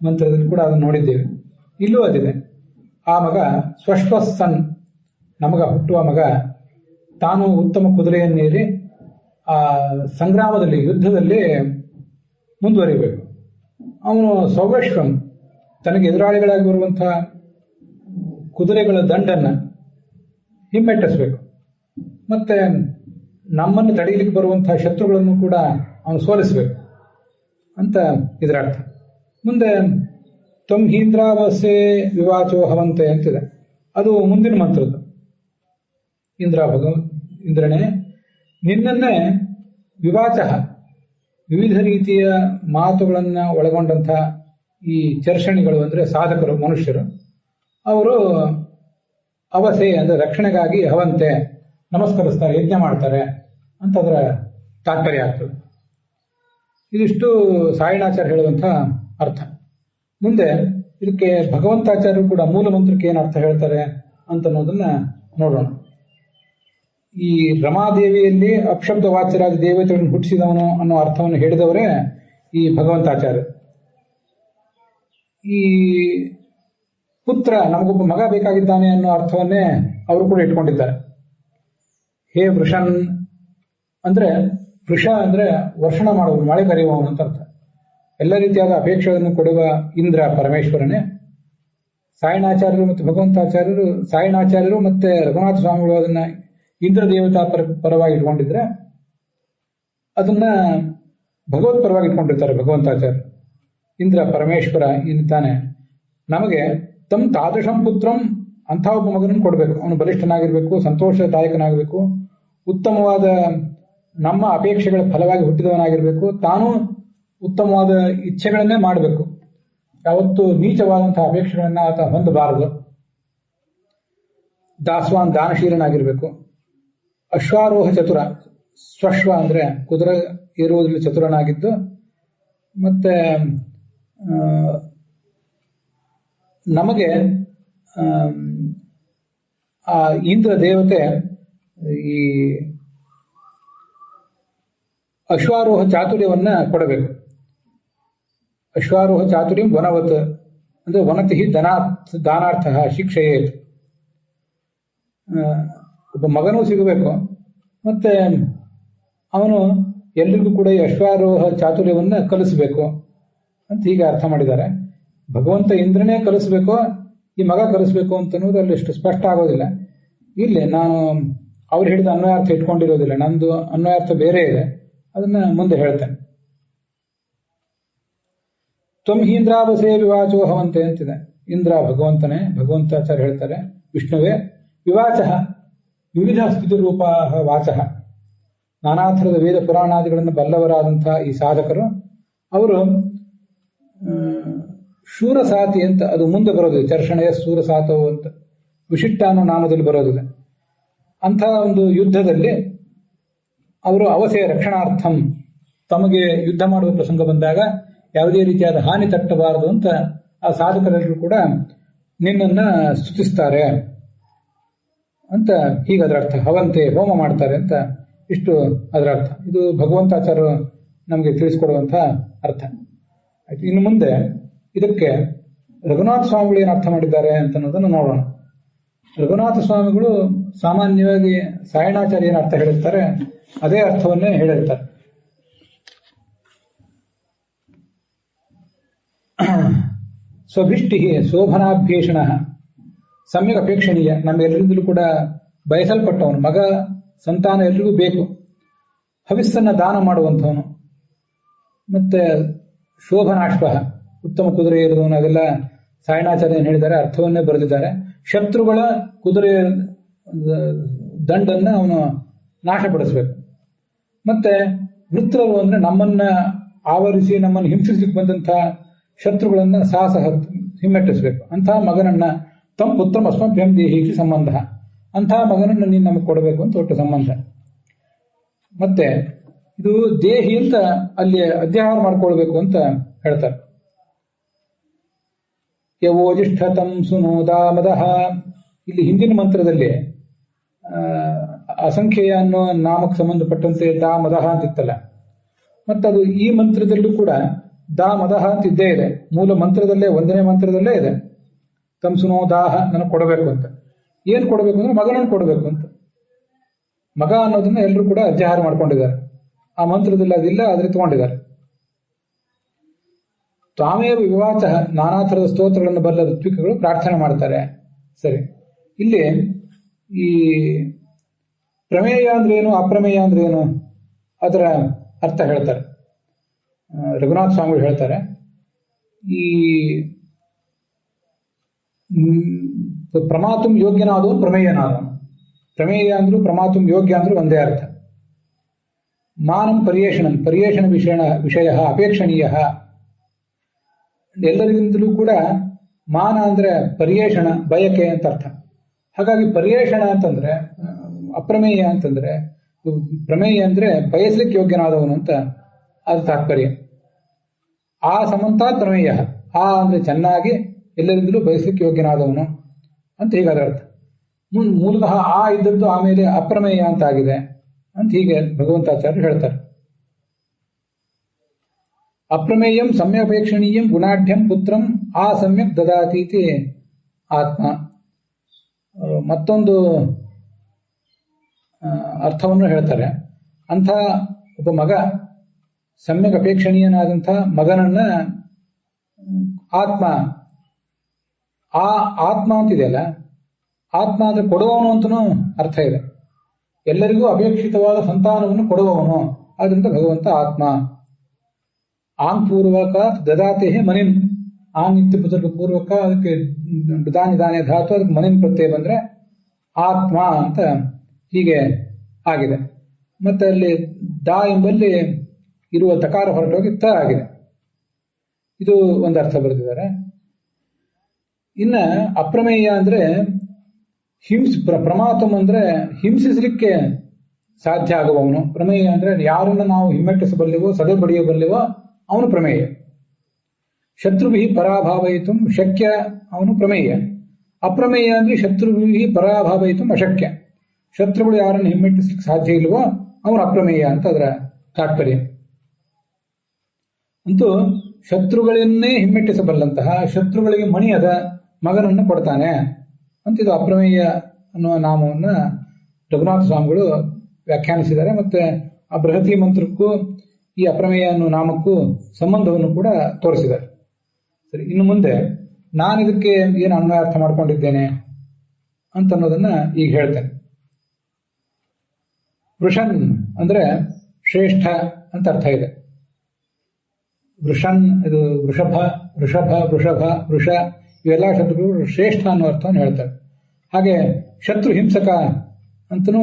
ಮಂತ್ರದಲ್ಲಿ ಕೂಡ ಅದನ್ನು ನೋಡಿದ್ದೇವೆ. ಇಲ್ಲೂ ಅದಿದೆ. ಆ ಮಗ ಸ್ವಶ್ವಸನ್, ನಮಗ ಹುಟ್ಟುವ ಮಗ ತಾನು ಉತ್ತಮ ಕುದುರೆಯನ್ನೇರಿ ಆ ಸಂಗ್ರಾಮದಲ್ಲಿ, ಯುದ್ಧದಲ್ಲಿ ಮುಂದುವರಿಬೇಕು. ಅವನು ಸೌವೇಶ್ವಂ, ತನಗೆ ಎದುರಾಳಿಗಳಾಗಿ ಬರುವಂತಹ ಕುದುರೆಗಳ ದಂಡನ್ನ ಹಿಮ್ಮೆಟ್ಟಿಸಬೇಕು. ಮತ್ತೆ ನಮ್ಮನ್ನು ತಡೆಯಲಿಕ್ಕೆ ಬರುವಂತಹ ಶತ್ರುಗಳನ್ನು ಕೂಡ ಅವನು ಸೋಲಿಸಬೇಕು ಅಂತ ಇದರ ಅರ್ಥ. ಮುಂದೆ ತ್ವಂ ಹೀಂದ್ರಾವಸೆ ವಿವಾಚೋ ಹವಂತೆ ಅಂತಿದೆ. ಅದು ಮುಂದಿನ ಮಂತ್ರದ್ದು. ಇಂದ್ರನೇ, ನಿನ್ನನ್ನೇ ವಿವಾಚ, ವಿವಿಧ ರೀತಿಯ ಮಾತುಗಳನ್ನ ಒಳಗೊಂಡಂತಹ ಈ ಚರ್ಷಣಿಗಳು ಅಂದ್ರೆ ಸಾಧಕರು, ಮನುಷ್ಯರು, ಅವರು ಅವಸೆ ಅಂದ್ರೆ ರಕ್ಷಣೆಗಾಗಿ ಹವಂತೆ ನಮಸ್ಕರಿಸ್ತಾರೆ, ಯಜ್ಞ ಮಾಡ್ತಾರೆ ಅಂತ ಅದರ ತಾತ್ಪರ್ಯ ಆಗ್ತದೆ. ಇದಿಷ್ಟು ಸಾಯಣಾಚಾರ್ಯ ಹೇಳುವಂತಹ ಅರ್ಥ. ಮುಂದೆ ಇದಕ್ಕೆ ಭಗವಂತಾಚಾರ್ಯರು ಕೂಡ ಮೂಲ ಮಂತ್ರಕ್ಕೆ ಏನು ಅರ್ಥ ಹೇಳ್ತಾರೆ ಅಂತ ಅನ್ನೋದನ್ನ ನೋಡೋಣ. ಈ ರಮಾದೇವಿಯಲ್ಲಿ ಅಕ್ಷಬ್ದ ವಾಚ್ಯರಾದ ದೇವತೆಗಳನ್ನು ಹುಟ್ಟಿಸಿದವನು ಅನ್ನೋ ಅರ್ಥವನ್ನು ಹೇಳಿದವರೇ ಈ ಭಗವಂತಾಚಾರ್ಯ. ಈ ಪುತ್ರ, ನಮಗೊಬ್ಬ ಮಗ ಬೇಕಾಗಿದ್ದಾನೆ ಅನ್ನೋ ಅರ್ಥವನ್ನೇ ಅವರು ಕೂಡ ಇಟ್ಕೊಂಡಿದ್ದಾರೆ. ಹೇ ವೃಷನ್ ಅಂದ್ರೆ, ವೃಷ ಅಂದ್ರೆ ವರ್ಷಣ ಮಾಡುವನು, ಮಳೆ ಕರೆಯುವವನು ಅಂತ ಅರ್ಥ. ಎಲ್ಲ ರೀತಿಯಾದ ಅಪೇಕ್ಷೆಗಳನ್ನು ಕೊಡುವ ಇಂದ್ರ ಪರಮೇಶ್ವರನೇ. ಸಾಯಣಾಚಾರ್ಯರು ಮತ್ತು ಭಗವಂತಾಚಾರ್ಯರು, ಸಾಯಣಾಚಾರ್ಯರು ಮತ್ತೆ ರಘುನಾಥ ಸ್ವಾಮಿಗಳು ಅದನ್ನ ಇಂದ್ರ ದೇವತಾ ಪರವಾಗಿ ಇಟ್ಕೊಂಡಿದ್ರೆ, ಅದನ್ನ ಭಗವತ್ ಪರವಾಗಿ ಇಟ್ಕೊಂಡಿರ್ತಾರೆ ಭಗವಂತಾಚಾರ್ಯರು. ಇಂದ್ರ ಪರಮೇಶ್ವರ ಇನ್ನಿದ್ದಾನೆ, ನಮಗೆ ತಮ್ ತಾದೃಶಂ ಪುತ್ರಂ, ಅಂಥ ಒಬ್ಬ ಮಗನನ್ನು ಕೊಡಬೇಕು. ಅವನು ಬಲಿಷ್ಠನಾಗಿರ್ಬೇಕು, ಸಂತೋಷದಾಯಕನಾಗಬೇಕು, ಉತ್ತಮವಾದ ನಮ್ಮ ಅಪೇಕ್ಷೆಗಳ ಫಲವಾಗಿ ಹುಟ್ಟಿದವನಾಗಿರ್ಬೇಕು, ತಾನು ಉತ್ತಮವಾದ ಇಚ್ಛೆಗಳನ್ನೇ ಮಾಡಬೇಕು, ಯಾವತ್ತೂ ನೀಚವಾದಂತಹ ಅಪೇಕ್ಷೆಗಳನ್ನ ಆತ ಹೊಂದಬಾರದು. ದಾಸ್ವಾನ್, ದಾನಶೀಲನಾಗಿರ್ಬೇಕು. ಅಶ್ವಾರೋಹ ಚತುರ, ಸ್ವಶ್ವ ಅಂದ್ರೆ ಕುದುರೆ ಏರುವುದರಲ್ಲಿ ಚತುರನಾಗಿದ್ದು, ಮತ್ತೆ ನಮಗೆ ಆ ಇಂದ್ರ ದೇವತೆ ಈ ಅಶ್ವಾರೋಹ ಚಾತುರ್ಯವನ್ನ ಕೊಡಬೇಕು. ಅಶ್ವಾರೋಹ ಚಾತುರ್ಯಂ ವನವತ್ ಅಂದ್ರೆ ವನತಿ ದಾನಾರ್ಥ ಶಿಕ್ಷೆಯೇತ್. ಒಬ್ಬ ಮಗನೂ ಸಿಗಬೇಕು, ಮತ್ತೆ ಅವನು ಎಲ್ರಿಗೂ ಕೂಡ ಈ ಅಶ್ವಾರೋಹ ಚಾತುರ್ಯವನ್ನ ಕಲಿಸಬೇಕು ಅಂತ ಹೀಗೆ ಅರ್ಥ ಮಾಡಿದ್ದಾರೆ. ಭಗವಂತ ಇಂದ್ರನೇ ಕಲಿಸ್ಬೇಕು, ಈ ಮಗ ಕಲಿಸ್ಬೇಕು ಅಂತ ಅನ್ನೋದು ಅಲ್ಲಿ ಅಷ್ಟು ಸ್ಪಷ್ಟ ಆಗೋದಿಲ್ಲ. ಇಲ್ಲಿ ನಾನು ಅವ್ರು ಹೇಳಿದ ಅನ್ವಯಾರ್ಥ ಇಟ್ಕೊಂಡಿರೋದಿಲ್ಲ, ನಂದು ಅನ್ವಯಾರ್ಥ ಬೇರೆ ಇದೆ, ಅದನ್ನ ಮುಂದೆ ಹೇಳ್ತೇನೆ. ತ್ವಂ ಹೀಂದ್ರಾವಸೇ ವಿವಾಚೋ ಹವಂತೆ ಅಂತಿದೆ. ಇಂದ್ರ ಭಗವಂತನೇ, ಭಗವಂತಾಚಾರ್ಯ ಹೇಳ್ತಾರೆ ವಿಷ್ಣುವೇ. ವಿವಾಚ ವಿವಿಧ ಸ್ಥಿತಿ ರೂಪ ವಾಚ, ನಾನಾ ಥರದ ವೇದ ಪುರಾಣಾದಿಗಳನ್ನು ಬಲ್ಲವರಾದಂತಹ ಈ ಸಾಧಕರು ಅವರು ಶೂರಸಾತಿ ಅಂತ ಅದು ಮುಂದೆ ಬರೋದಿದೆ, ಚರ್ಷಣೆಯ ಶೂರಸಾತವು ಅಂತ ವಿಶಿಷ್ಟ ಅನ್ನೋ ನಾಮದಲ್ಲಿ ಬರೋದಿದೆ. ಅಂತಹ ಒಂದು ಯುದ್ಧದಲ್ಲಿ ಅವರು ಅವಸೆಯ ರಕ್ಷಣಾರ್ಥಂ, ತಮಗೆ ಯುದ್ಧ ಮಾಡುವ ಪ್ರಸಂಗ ಬಂದಾಗ ಯಾವುದೇ ರೀತಿಯಾದ ಹಾನಿ ತಟ್ಟಬಾರದು ಅಂತ ಆ ಸಾಧಕರೆಲ್ಲರೂ ಕೂಡ ನಿನ್ನನ್ನ ಸ್ತುತಿಸ್ತಾರೆ ಅಂತ ಹೀಗೆ ಅದರ ಅರ್ಥ. ಹವಂತೆ, ಹೋಮ ಮಾಡ್ತಾರೆ ಅಂತ ಇಷ್ಟು ಅದರ ಅರ್ಥ. ಇದು ಭಗವಂತಾಚಾರ್ಯರು ನಮಗೆ ತಿಳಿಸಿಕೊಡುವಂತಹ ಅರ್ಥ. ಆಯ್ತು, ಇನ್ನು ಮುಂದೆ ಇದಕ್ಕೆ ರಘುನಾಥ ಸ್ವಾಮಿಗಳು ಏನು ಅರ್ಥ ಮಾಡಿದ್ದಾರೆ ಅಂತ ಅನ್ನೋದನ್ನು ನೋಡೋಣ. ರಘುನಾಥ ಸ್ವಾಮಿಗಳು ಸಾಮಾನ್ಯವಾಗಿ ಸಾಯಣಾಚಾರ್ಯ ಏನು ಅರ್ಥ ಹೇಳಿರ್ತಾರೆ ಅದೇ ಅರ್ಥವನ್ನೇ ಹೇಳಿರ್ತಾರೆ. ಸ್ವಭಿಷ್ಟಿ ಶೋಭನಾಭ್ಯೇಷಣ ಸಮ್ಯಕ್ ಅಪೇಕ್ಷಣೀಯ, ನಮ್ಮೆಲ್ಲರಿಂದಲೂ ಕೂಡ ಬಯಸಲ್ಪಟ್ಟವನು, ಮಗ ಸಂತಾನ ಎಲ್ರಿಗೂ ಬೇಕು, ಹವಿಸ್ಸನ್ನ ದಾನ ಮಾಡುವಂಥವನು, ಮತ್ತೆ ಶೋಭನಾಶ್ವ ಉತ್ತಮ ಕುದುರೆ ಇರುವವನು, ಅದೆಲ್ಲ ಸಾಯಣಾಚಾರ್ಯ ಹೇಳಿದ್ದಾರೆ, ಅರ್ಥವನ್ನೇ ಬರೆದಿದ್ದಾರೆ. ಶತ್ರುಗಳ ಕುದುರೆಯ ದಂಡನ್ನ ಅವನು ನಾಶಪಡಿಸಬೇಕು. ಮತ್ತೆ ವೃತ್ರರು ಅಂದ್ರೆ ನಮ್ಮನ್ನ ಆವರಿಸಿ ನಮ್ಮನ್ನು ಹಿಂಸಿಸ್ಲಿಕ್ಕೆ ಬಂದಂತಹ ಶತ್ರುಗಳನ್ನ ಸಾಹಸ ಹಿಮ್ಮೆಟ್ಟಿಸಬೇಕು. ಅಂತಹ ಮಗನನ್ನ ತಮ್ಮ ಪುತ್ರ ಅಸ್ಮಭ್ಯಂ ದೇಹೀಕ್ಷಿ ಸಂಬಂಧ, ಅಂತಹ ಮಗನನ್ನು ನೀನು ನಮಗೆ ಕೊಡಬೇಕು ಅಂತ ಒಟ್ಟು ಸಂಬಂಧ. ಮತ್ತೆ ಇದು ದೇಹಿ ಅಂತ ಅಲ್ಲಿ ಅಧ್ಯಾಹಾರ ಮಾಡ್ಕೊಳ್ಬೇಕು ಅಂತ ಹೇಳ್ತಾರೆ. ಯವೋಜಿಷ್ಠತಂ ಸುನೋದಾ ಮದಃ, ಇಲ್ಲಿ ಹಿಂದಿನ ಮಂತ್ರದಲ್ಲಿ ಅಸಂಖ್ಯೆಯ ಅನ್ನೋ ನಾಮಕ್ಕೆ ಸಂಬಂಧಪಟ್ಟಂತೆ ದಾ ಮದಃ ಅಂತಿತ್ತಲ್ಲ, ಮತ್ತದು ಈ ಮಂತ್ರದಲ್ಲೂ ಕೂಡ ದಾ ಮದಃ ಅಂತ ಇದ್ದೇ ಇದೆ. ಮೂಲ ಮಂತ್ರದಲ್ಲೇ, ಒಂದನೇ ಮಂತ್ರದಲ್ಲೇ ಇದೆ ತಂ ಸುನೋದಾಹ, ನನಗೆ ಕೊಡಬೇಕು ಅಂತ. ಏನ್ ಕೊಡಬೇಕು ಅಂದ್ರೆ ಮಗನನ್ನು ಕೊಡಬೇಕು ಅಂತ. ಮಗ ಅನ್ನೋದನ್ನ ಎಲ್ಲರೂ ಕೂಡ ಅಧ್ಯಾಹಾರ ಮಾಡ್ಕೊಂಡಿದ್ದಾರೆ. ಆ ಮಂತ್ರದಲ್ಲಿ ಅದಿಲ್ಲ, ಆದ್ರೆ ತಗೊಂಡಿದ್ದಾರೆ. ತ್ವಾಮೇವ ವಿವಾಚ, ನಾನಾ ಥರದ ಸ್ತೋತ್ರಗಳನ್ನು ಬಲ್ಲ ಋತ್ವಿಕಗಳು ಪ್ರಾರ್ಥನೆ ಮಾಡ್ತಾರೆ. ಸರಿ, ಇಲ್ಲಿ ಈ ಪ್ರಮೇಯ ಅಂದ್ರೆ ಏನು, ಅಪ್ರಮೇಯ ಅಂದ್ರೆ ಏನು, ಅದರ ಅರ್ಥ ಹೇಳ್ತಾರೆ ರಘುನಾಥ ಸ್ವಾಮಿಗಳು ಹೇಳ್ತಾರೆ. ಈ ಪ್ರಮಾತುಂ ಯೋಗ್ಯನಾದವನು ಪ್ರಮೇಯನಾದವನು. ಪ್ರಮೇಯ ಅಂದ್ರೂ ಪ್ರಮಾತುಂ ಯೋಗ್ಯ ಅಂದ್ರೂ ಒಂದೇ ಅರ್ಥ. ಮಾನಂ ಪರ್ಯೇಷಣಂ, ಪರ್ಯೇಷಣ ವಿಷಯ ಅಪೇಕ್ಷಣೀಯ, ಎಲ್ಲರಿಂದಲೂ ಕೂಡ ಮಾನ ಅಂದ್ರೆ ಪರ್ಯೇಷಣ, ಬಯಕೆ ಅಂತ ಅರ್ಥ. ಹಾಗಾಗಿ ಪರ್ಯೇಷಣ ಅಂತಂದ್ರೆ ಅಪ್ರಮೇಯ ಅಂತಂದ್ರೆ, ಪ್ರಮೇಯ ಅಂದ್ರೆ ಬಯಸ್ಲಿಕ್ಕೆ ಯೋಗ್ಯನಾದವನು ಅಂತ ಅದು ತಾತ್ಪರ್ಯ. ಆ ಸಮಂತ ಪ್ರಮೇಯ, ಆ ಅಂದ್ರೆ ಚೆನ್ನಾಗಿ ಎಲ್ಲರಿಂದಲೂ ಬಯಸ್ಲಿಕ್ಕೆ ಯೋಗ್ಯನಾದವನು ಅಂತ ಹೀಗಾದ ಅರ್ಥ. ಮೂಲತಃ ಆ ಇದ್ದದ್ದು ಆಮೇಲೆ ಅಪ್ರಮೇಯ ಅಂತ ಆಗಿದೆ ಅಂತ ಹೀಗೆ ಭಗವಂತಾಚಾರ್ಯರು ಹೇಳ್ತಾರೆ. ಅಪ್ರಮೇಯಂ ಸಮ್ಯಪೇಕ್ಷಣೀಯಂ ಗುಣಾಢ್ಯಂ ಪುತ್ರಂ ಆ ಸಮ್ಯಕ್ ದದಾತೀತಿ ಆತ್ಮ. ಮತ್ತೊಂದು ಅರ್ಥವನ್ನು ಹೇಳ್ತಾರೆ. ಅಂಥ ಒಬ್ಬ ಮಗ ಸಮ್ಯಕ್ ಅಪೇಕ್ಷಣೀಯನಾದಂಥ ಮಗನನ್ನ ಆತ್ಮ, ಆ ಆತ್ಮ ಅಂತಿದೆಯಲ್ಲ, ಆತ್ಮ ಅಂದ್ರೆ ಕೊಡುವವನು ಅಂತನೂ ಅರ್ಥ ಇದೆ. ಎಲ್ಲರಿಗೂ ಅಪೇಕ್ಷಿತವಾದ ಸಂತಾನವನ್ನು ಕೊಡುವವನು, ಆದ್ರಿಂದ ಭಗವಂತ ಆತ್ಮ. ಆಂಗ್ ಪೂರ್ವಕ ದದಾತೆ ಮನಿನ್, ಆಂಗ್ ನಿತ್ಯ ಪುಸ್ತಕ ಪೂರ್ವಕ, ಅದಕ್ಕೆ ದಾನಿ ಧಾತು, ಅದಕ್ಕೆ ಮನಿನ್ ಪ್ರತ್ಯಯ ಬಂದ್ರೆ ಆತ್ಮ ಅಂತ ಹೀಗೆ ಆಗಿದೆ. ಮತ್ತೆ ಅಲ್ಲಿ ದಾ ಎಂಬಲ್ಲಿ ಇರುವ ತಕಾರ ಹೊರಟೋಗಿ ತ ಆಗಿದೆ. ಇದು ಒಂದು ಅರ್ಥ ಬರೆದಿದ್ದಾರೆ. ಇನ್ನ ಅಪ್ರಮೇಯ ಅಂದ್ರೆ ಪ್ರಮಾತಂ ಅಂದ್ರೆ ಹಿಂಸಿಸಲಿಕ್ಕೆ ಸಾಧ್ಯ ಆಗುವವನು. ಪ್ರಮೇಯ ಅಂದ್ರೆ ಯಾರನ್ನ ನಾವು ಹಿಮ್ಮೆಟ್ಟಿಸಬಲ್ಲೆವೋ, ಸದೆಬಡಿಯಬಲ್ಲೆವೋ ಅವನು ಪ್ರಮೇಯ. ಶತ್ರುಭಿ ಪರಾಭಾವಯಿತು ಶಕ್ಯ, ಅವನು ಪ್ರಮೇಯ. ಅಪ್ರಮೇಯ ಅಂದ್ರೆ ಶತ್ರುಭಿ ಪರಾಭಾವಯಿತು ಅಶಕ್ಯ, ಶತ್ರುಗಳು ಯಾರನ್ನು ಹಿಮ್ಮೆಟ್ಟಿಸಲಿಕ್ಕೆ ಸಾಧ್ಯ ಇಲ್ವೋ ಅವನು ಅಪ್ರಮೇಯ ಅಂತ ಅದರ ತಾತ್ಪರ್ಯ. ಅಂತೂ ಶತ್ರುಗಳನ್ನೇ ಹಿಮ್ಮೆಟ್ಟಿಸಬಲ್ಲಂತಹ, ಶತ್ರುಗಳಿಗೆ ಮಣಿಯದ ಮಗನನ್ನು ಕೊಡ್ತಾನೆ ಅಂತ ಇದು ಅಪ್ರಮೇಯ ಅನ್ನುವ ನಾಮವನ್ನ ರಘುನಾಥ ಸ್ವಾಮಿಗಳು ವ್ಯಾಖ್ಯಾನಿಸಿದ್ದಾರೆ. ಮತ್ತೆ ಆ ಬೃಹತಿ ಮಂತ್ರಕ್ಕೂ ಈ ಅಪ್ರಮೇಯ ಅನ್ನೋ ನಾಮಕ್ಕೂ ಸಂಬಂಧವನ್ನು ಕೂಡ ತೋರಿಸಿದ್ದಾರೆ. ಸರಿ, ಇನ್ನು ಮುಂದೆ ನಾನು ಇದಕ್ಕೆ ಏನು ಅನ್ವಯಾರ್ಥ ಮಾಡ್ಕೊಂಡಿದ್ದೇನೆ ಅಂತ ಅನ್ನೋದನ್ನ ಈಗ ಹೇಳ್ತೇನೆ. ವೃಷನ್ ಅಂದ್ರೆ ಶ್ರೇಷ್ಠ ಅಂತ ಅರ್ಥ ಇದೆ. ವೃಷನ್, ಇದು ವೃಷಭ, ವೃಷ ಇವೆಲ್ಲ ಶತ್ರುಗಳು ಶ್ರೇಷ್ಠ ಅನ್ನೋ ಅರ್ಥವನ್ನು ಹೇಳ್ತಾರೆ. ಹಾಗೆ ಶತ್ರು ಹಿಂಸಕ ಅಂತನೂ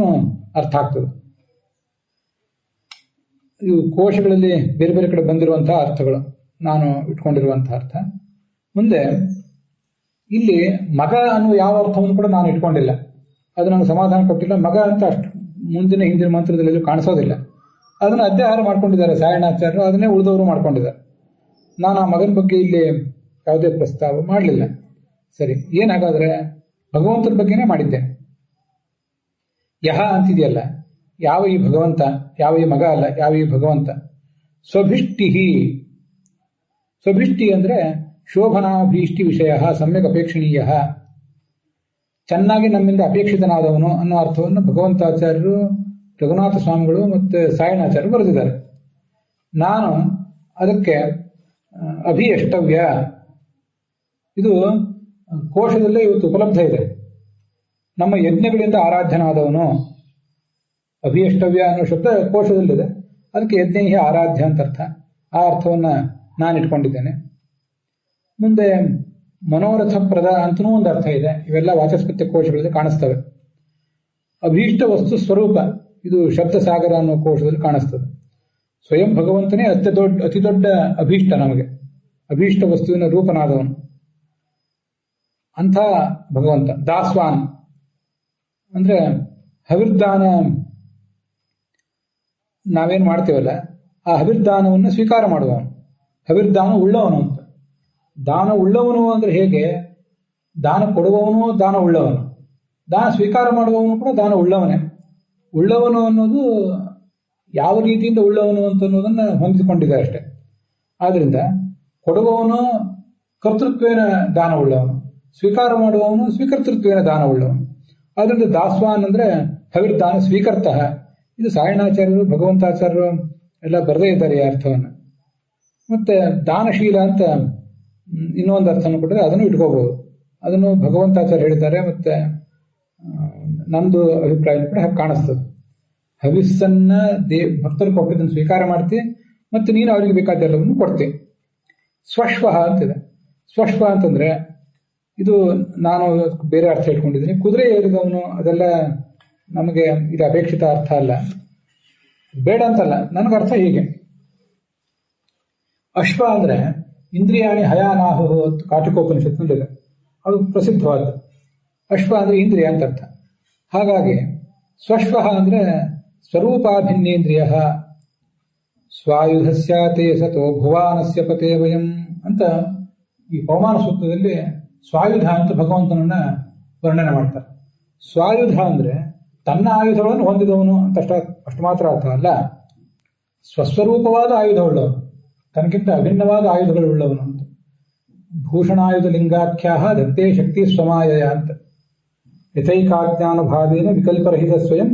ಅರ್ಥ ಆಗ್ತದೆ. ಇವು ಕೋಶಗಳಲ್ಲಿ ಬೇರೆ ಬೇರೆ ಕಡೆ ಬಂದಿರುವಂತಹ ಅರ್ಥಗಳು, ನಾನು ಇಟ್ಕೊಂಡಿರುವಂತಹ ಅರ್ಥ. ಮುಂದೆ ಇಲ್ಲಿ ಮಗ ಅನ್ನುವ ಯಾವ ಅರ್ಥವನ್ನು ಕೂಡ ನಾನು ಇಟ್ಕೊಂಡಿಲ್ಲ, ಅದು ನನಗೆ ಸಮಾಧಾನ ಕೊಟ್ಟಿಲ್ಲ. ಮಗ ಅಂತ ಅಷ್ಟು ಮುಂದಿನ ಹಿಂದಿನ ಮಂತ್ರದಲ್ಲಿ ಕಾಣಿಸೋದಿಲ್ಲ. ಅದನ್ನು ಅಧ್ಯಾಹಾರ ಮಾಡ್ಕೊಂಡಿದ್ದಾರೆ ಸಾಯಣಾಚಾರ್ಯರು, ಅದನ್ನೇ ಉಳಿದವರು ಮಾಡ್ಕೊಂಡಿದ್ದಾರೆ. ನಾನು ಆ ಮಗನ ಬಗ್ಗೆ ಇಲ್ಲಿ ಯಾವುದೇ ಪ್ರಸ್ತಾವ ಮಾಡಲಿಲ್ಲ. ಸರಿ, ಏನಾಗಾದ್ರೆ ಭಗವಂತನ ಬಗ್ಗೆನೇ ಮಾಡಿದ್ದೇನೆ. ಯಹ ಅಂತಿದೆಯಲ್ಲ, ಯಾವ ಈ ಭಗವಂತ, ಯಾವ ಈ ಮಗ ಅಲ್ಲ, ಯಾವ ಈ ಭಗವಂತ. ಸ್ವಭಿಷ್ಟಿ, ಸ್ವಭಿಷ್ಟಿ ಅಂದ್ರೆ ಶೋಭನಾಭೀಷ್ಟಿ ವಿಷಯ ಸಮ್ಯಕ್ ಅಪೇಕ್ಷಣೀಯ, ಚೆನ್ನಾಗಿ ನಮ್ಮಿಂದ ಅಪೇಕ್ಷಿತನಾದವನು ಅನ್ನೋ ಅರ್ಥವನ್ನು ಭಗವಂತಾಚಾರ್ಯರು, ರಘುನಾಥ ಸ್ವಾಮಿಗಳು ಮತ್ತು ಸಾಯಣಾಚಾರ್ಯರು ಬರೆದಿದ್ದಾರೆ. ನಾನು ಅದಕ್ಕೆ ಅಭಿಯಷ್ಟವ್ಯ, ಇದು ಕೋಶದಲ್ಲೇ ಇವತ್ತು ಉಪಲಬ್ಧ ಇದೆ. ನಮ್ಮ ಯಜ್ಞಗಳಿಂದ ಆರಾಧ್ಯನಾದವನು, ಅಭಿಯಷ್ಟವ್ಯ ಅನ್ನೋ ಶಬ್ದ ಕೋಶದಲ್ಲಿದೆ, ಅದಕ್ಕೆ ಯಜ್ಞ ಆರಾಧ್ಯ ಅಂತ ಅರ್ಥ. ಆ ಅರ್ಥವನ್ನ ನಾನು ಇಟ್ಕೊಂಡಿದ್ದೇನೆ. ಮುಂದೆ ಮನೋರಥ ಪ್ರದ ಅಂತನೂ ಒಂದು ಅರ್ಥ ಇದೆ. ಇವೆಲ್ಲ ವಾಚಸ್ಪತ್ಯ ಕೋಶಗಳಲ್ಲಿ ಕಾಣಿಸ್ತವೆ. ಅಭೀಷ್ಟ ವಸ್ತು ಸ್ವರೂಪ, ಇದು ಶಬ್ದ ಸಾಗರ ಅನ್ನೋ ಕೋಶದಲ್ಲಿ ಕಾಣಿಸ್ತದೆ. ಸ್ವಯಂ ಭಗವಂತನೇ ಅತಿ ದೊಡ್ಡ ಅಭೀಷ್ಟ, ನಮಗೆ ಅಭೀಷ್ಟ ವಸ್ತುವಿನ ರೂಪನಾದವನು ಅಂಥ ಭಗವಂತ. ದಾಸ್ವಾನ್ ಅಂದ್ರೆ ಹವಿರ್ದಾನ, ನಾವೇನ್ ಮಾಡ್ತೇವಲ್ಲ ಆ ಹವಿರ್ದಾನವನ್ನು ಸ್ವೀಕಾರ ಮಾಡುವವನು, ಹವಿರ್ದಾನ ಉಳ್ಳವನು ಅಂತ. ದಾನ ಉಳ್ಳವನು ಅಂದ್ರೆ ಹೇಗೆ, ದಾನ ಕೊಡುವವನು ದಾನ ಉಳ್ಳವನು, ದಾನ ಸ್ವೀಕಾರ ಮಾಡುವವನು ಕೂಡ ದಾನ ಉಳ್ಳವನೇ. ಉಳ್ಳವನು ಅನ್ನೋದು ಯಾವ ರೀತಿಯಿಂದ ಉಳ್ಳವನು ಅಂತ ಅನ್ನೋದನ್ನ ಹೊಂದಿಕೊಂಡಿದ್ದಾರೆ ಅಷ್ಟೇ. ಆದ್ರಿಂದ ಕೊಡುವವನು ಕರ್ತೃತ್ವೇನ ದಾನ ಉಳ್ಳವನು, ಸ್ವೀಕಾರ ಮಾಡುವವನು ಸ್ವೀಕರ್ತೃತ್ವೇನ ದಾನ ಉಳ್ಳವನು. ಆದ್ರಿಂದ ದಾಸ್ವಾನ್ ಅಂದ್ರೆ ಹವಿರ್ದಾನ ಸ್ವೀಕರ್ತ. ಇದು ಸಾಯಣಾಚಾರ್ಯರು, ಭಗವಂತಾಚಾರ್ಯರು ಎಲ್ಲ ಬರದೇ ಇದ್ದಾರೆ ಈ ಅರ್ಥವನ್ನು. ಮತ್ತೆ ದಾನಶೀಲ ಅಂತ ಇನ್ನೊಂದು ಅರ್ಥವನ್ನು ಕೊಟ್ಟರೆ ಅದನ್ನು ಇಟ್ಕೋಬಹುದು. ಅದನ್ನು ಭಗವಂತಾಚಾರ್ಯ ಹೇಳಿದ್ದಾರೆ. ಮತ್ತೆ ನಮ್ದು ಅಭಿಪ್ರಾಯ ಕೂಡ ಹಾಗೆ ಕಾಣಿಸ್ತದೆ. ಹವಿಸ್ಸನ್ನ ಭಕ್ತರು ಕೊಟ್ಟಿದ್ದನ್ನು ಸ್ವೀಕಾರ ಮಾಡ್ತಿ, ಮತ್ತೆ ನೀನು ಅವರಿಗೆ ಬೇಕಾದ ಎಲ್ಲವನ್ನು ಕೊಡ್ತಿ. ಸ್ವಶ್ವ ಅಂತಿದೆ. ಸ್ವಶ್ವ ಅಂತಂದ್ರೆ ಇದು ನಾನು ಬೇರೆ ಅರ್ಥ ಇಟ್ಕೊಂಡಿದ್ದೀನಿ. ಕುದುರೆ ಏರಿದವನು, ಅದೆಲ್ಲ ನಮಗೆ ಇದು ಅಪೇಕ್ಷಿತ ಅರ್ಥ ಅಲ್ಲ, ಬೇಡ ಅಂತಲ್ಲ. ನನಗರ್ಥ ಹೀಗೆ, ಅಶ್ವ ಅಂದ್ರೆ ಇಂದ್ರಿಯಾಣಿ ಹಯಾನಾಹು ಅಂತ ಕಾಟಿಕೋಪನಿಷತ್ನಲ್ಲಿದೆ, ಅದು ಪ್ರಸಿದ್ಧವಾದ. ಅಶ್ವ ಅಂದ್ರೆ ಇಂದ್ರಿಯ ಅಂತ ಅರ್ಥ. ಹಾಗಾಗಿ ಸ್ವಶ್ವ ಅಂದ್ರೆ ಸ್ವರೂಪಾಭಿನ್ನೇಂದ್ರಿಯ ಸ್ವಾಯುಧಸ್ಯಾತೆ ಸತೋ ಭುವಾನಸ್ಯ ಪತೆ ವಯಂ ಅಂತ ಈ ಪವಮಾನ ಸೂತ್ರದಲ್ಲಿ ಸ್ವಾಯುಧ ಅಂತ ಭಗವಂತನನ್ನ ವರ್ಣನೆ ಮಾಡ್ತಾರೆ. ಸ್ವಾಯುಧ ಅಂದ್ರೆ ತನ್ನ ಆಯುಧಗಳನ್ನು ಹೊಂದಿದವನು ಅಂತ ಅಷ್ಟು ಮಾತ್ರ ಅರ್ಥ ಅಲ್ಲ. ಸ್ವಸ್ವರೂಪವಾದ ಆಯುಧವುಳ್ಳವನು, ತನಗಿಂತ ಅಭಿನ್ನವಾದ ಆಯುಧಗಳುಳ್ಳವನು ಅಂತ. ಭೂಷಣಾಯುಧ ಲಿಂಗಾಖ್ಯಾ ದತ್ತೇ ಶಕ್ತಿ ಸ್ವಮಾಯಯ ಅಂತ. ಯಥೈಕಾಜ್ಞಾನುಭಾವೇನ ವಿಕಲ್ಪರಹಿತ ಸ್ವಯಂ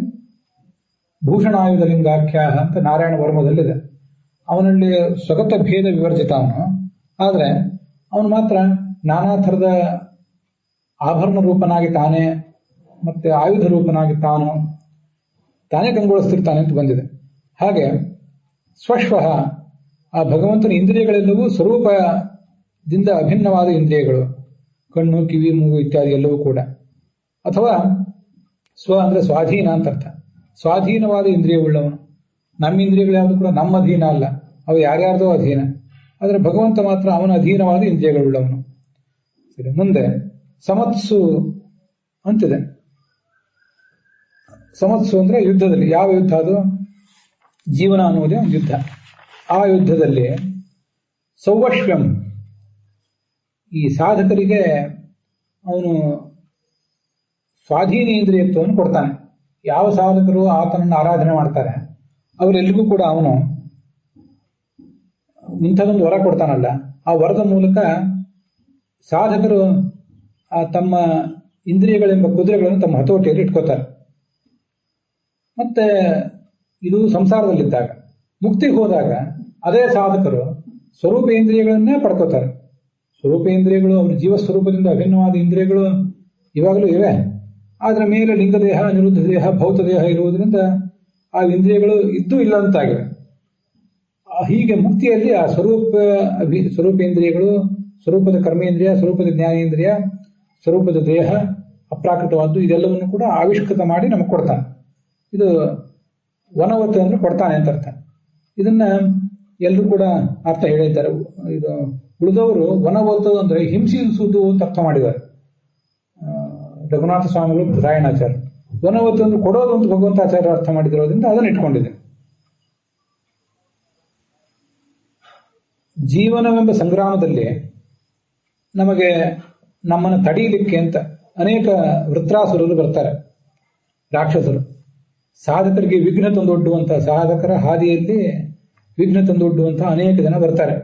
ಭೂಷಣಾಯುಧ ಲಿಂಗಾಖ್ಯಾ ಅಂತ ನಾರಾಯಣ ವರ್ಮದಲ್ಲಿದೆ. ಅವನಲ್ಲಿ ಸ್ವಗತ ಭೇದ ವಿವರ್ಜಿತ ಅವನು. ಆದರೆ ಅವನು ಮಾತ್ರ ನಾನಾ ಥರದ ಆಭರಣ ರೂಪನಾಗಿ ತಾನೇ ಮತ್ತೆ ಆಯುಧ ರೂಪನಾಗಿ ತಾನೇ ಕಂಗೊಳಿಸ್ತಿರ್ತಾನೆ ಅಂತ ಬಂದಿದೆ. ಹಾಗೆ ಸ್ವಶ್ವಃ ಆ ಭಗವಂತನ ಇಂದ್ರಿಯಗಳೆಲ್ಲವೂ ಸ್ವರೂಪದಿಂದ ಅಭಿನ್ನವಾದ ಇಂದ್ರಿಯಗಳು, ಕಣ್ಣು, ಕಿವಿ, ಮೂಗು ಇತ್ಯಾದಿ ಎಲ್ಲವೂ ಕೂಡ. ಅಥವಾ ಸ್ವ ಅಂದ್ರೆ ಸ್ವಾಧೀನ ಅಂತ ಅರ್ಥ. ಸ್ವಾಧೀನವಾದ ಇಂದ್ರಿಯವುಳ್ಳವನು. ನಮ್ಮ ಇಂದ್ರಿಯಗಳು ಯಾವುದು ಕೂಡ ನಮ್ಮ ಅಧೀನ ಅಲ್ಲ, ಅವು ಯಾರ್ಯಾರ್ದೋ ಅಧೀನ. ಆದರೆ ಭಗವಂತ ಮಾತ್ರ ಅವನ ಅಧೀನವಾದ ಇಂದ್ರಿಯಗಳುಳ್ಳವನು. ಸರಿ, ಮುಂದೆ ಸಮತ್ಸು ಅಂತಿದೆ. ಸಮತ್ಸು ಅಂದ್ರೆ ಯುದ್ಧದಲ್ಲಿ. ಯಾವ ಯುದ್ಧ ಅದು? ಜೀವನ ಅನ್ನುವುದೇ ಒಂದು ಯುದ್ಧ. ಆ ಯುದ್ಧದಲ್ಲಿ ಸೌವಶ್ವ್ಯಂ, ಈ ಸಾಧಕರಿಗೆ ಅವನು ಸ್ವಾಧೀನೇಂದ್ರಿಯತ್ವವನ್ನು ಕೊಡ್ತಾನೆ. ಯಾವ ಸಾಧಕರು ಆತನನ್ನು ಆರಾಧನೆ ಮಾಡ್ತಾರೆ ಅವರೆಲ್ಲಿಗೂ ಕೂಡ ಅವನು ಇಂಥದೊಂದು ವರ ಕೊಡ್ತಾನಲ್ಲ, ಆ ವರದ ಮೂಲಕ ಸಾಧಕರು ತಮ್ಮ ಇಂದ್ರಿಯಗಳೆಂಬ ಕುದುರೆಗಳನ್ನು ತಮ್ಮ ಹತೋಟಿಯಲ್ಲಿ ಇಟ್ಕೋತಾರೆ. ಮತ್ತೆ ಇದು ಸಂಸಾರದಲ್ಲಿದ್ದಾಗ. ಮುಕ್ತಿಗೆ ಹೋದಾಗ ಅದೇ ಸಾಧಕರು ಸ್ವರೂಪೇಂದ್ರಿಯಗಳನ್ನೇ ಪಡ್ಕೋತಾರೆ. ಸ್ವರೂಪೇಂದ್ರಿಯಗಳು ಅವ್ರ ಜೀವಸ್ವರೂಪದಿಂದ ಅಭಿನ್ನವಾದ ಇಂದ್ರಿಯಗಳು ಇವಾಗಲೂ ಇವೆ. ಆದ್ರೆ ಮೇಲೆ ಲಿಂಗದೇಹ, ನಿರುದ್ಧ ದೇಹ, ಭೌತ ದೇಹ ಇರುವುದರಿಂದ ಆ ಇಂದ್ರಿಯಗಳು ಇದ್ದೂ ಇಲ್ಲ ಅಂತಾಗಿವೆ. ಹೀಗೆ ಮುಕ್ತಿಯಲ್ಲಿ ಆ ಸ್ವರೂಪೇಂದ್ರಿಯಗಳು, ಸ್ವರೂಪದ ಕರ್ಮೇಂದ್ರಿಯ, ಸ್ವರೂಪದ ಜ್ಞಾನೇಂದ್ರಿಯ, ಸ್ವರೂಪದ ದೇಹ, ಅಪ್ರಾಕೃತವಾದ್ದು ಇದೆಲ್ಲವನ್ನು ಕೂಡ ಆವಿಷ್ಕೃತ ಮಾಡಿ ನಮಗೆ ಕೊಡ್ತಾನೆ. ಇದು ವನವತ್ತು ಅಂದ್ರೆ ಕೊಡ್ತಾನೆ ಅಂತ ಅರ್ಥ. ಇದನ್ನ ಎಲ್ಲರೂ ಕೂಡ ಅರ್ಥ ಹೇಳಿದ್ದಾರೆ. ಇದು ಉಳಿದವರು ವನವತ್ತು ಅಂದ್ರೆ ಹಿಂಸಿಸುವುದು ಅಂತ ಅರ್ಥ ಮಾಡಿದ್ದಾರೆ. ರಘುನಾಥ ಸ್ವಾಮಿಗಳು, ರಾಯಣಾಚಾರ್ಯ ವನವತ್ತು ಅಂದ್ರೆ ಕೊಡೋದು ಅಂತ ಭಗವಂತಾಚಾರ್ಯ ಅರ್ಥ ಮಾಡಿದಿರೋದ್ರಿಂದ ಅದನ್ನು ಇಟ್ಕೊಂಡಿದೆ. ಜೀವನವೆಂಬ ಸಂಗ್ರಾಮದಲ್ಲಿ ನಮಗೆ ನಮ್ಮನ್ನು ತಡೆಯಲಿಕ್ಕೆ ಅಂತ ಅನೇಕ ವೃತ್ರಾಸುರರು ಬರ್ತಾರೆ, ರಾಕ್ಷಸರು. ಸಾಧಕರಿಗೆ ವಿಘ್ನ ತಂದೊಡ್ಡುವಂತ, ಸಾಧಕರ ಹಾದಿಯಲ್ಲಿ ವಿಘ್ನ ತಂದೊಡ್ಡುವಂತ ಅನೇಕ ಜನ ಬರ್ತಾರೆ.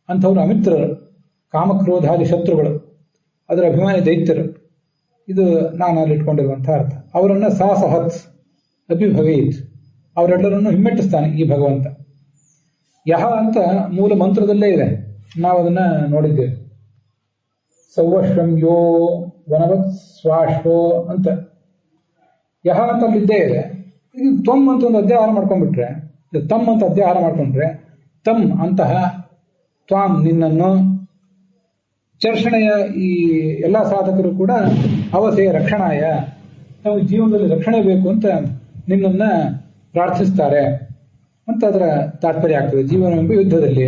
ಅಂಥವ್ರು ಅಮಿತ್ರರು, ಕಾಮಕ್ರೋಧಾದಿ ಶತ್ರುಗಳು, ಅದರ ಅಭಿಮಾನಿ ದೈತ್ಯರು. ಇದು ನಾನು ಅಲ್ಲಿ ಇಟ್ಕೊಂಡಿರುವಂತಹ ಅರ್ಥ. ಅವರನ್ನ ಸಹತ್ ಅಭಿಭವೇತ್, ಅವರೆಲ್ಲರನ್ನು ಹಿಮ್ಮೆಟ್ಟಿಸ್ತಾನೆ ಈ ಭಗವಂತ. ಯಹ ಅಂತ ಮೂಲ ಮಂತ್ರದಲ್ಲೇ ಇದೆ, ನಾವು ಅದನ್ನ ನೋಡಿದ್ದೇವೆ. ಸೌವಶ್ವಂ ಯೋ ವನವತ್ ಸ್ವಾಶ್ವೋ ಅಂತ ಯಹ ಅಂತ ಅಲ್ಲಿದ್ದೇ ಇದೆ. ಇದು ತ್ವಮ್ ಅಂತ ಒಂದು ಅಧ್ಯಾಹಾರ ಮಾಡ್ಕೊಂಡ್ಬಿಟ್ರೆ, ತಮ್ ಅಂತ ಅಧ್ಯಾಹಾರ ಮಾಡ್ಕೊಂಡ್ರೆ ತಮ್ ಅಂತಹ ತ್ವಾಂ ನಿನ್ನನ್ನು, ಚರ್ಷಣೆಯ ಈ ಎಲ್ಲಾ ಸಾಧಕರು ಕೂಡ ಅವಸೆ ರಕ್ಷಣಾಯ, ನಮಗೆ ಜೀವನದಲ್ಲಿ ರಕ್ಷಣೆ ಬೇಕು ಅಂತ ನಿನ್ನನ್ನ ಪ್ರಾರ್ಥಿಸ್ತಾರೆ ಅಂತ ಅದರ ತಾತ್ಪರ್ಯ ಆಗ್ತದೆ. ಜೀವನವೆಂಬ ಯುದ್ಧದಲ್ಲಿ.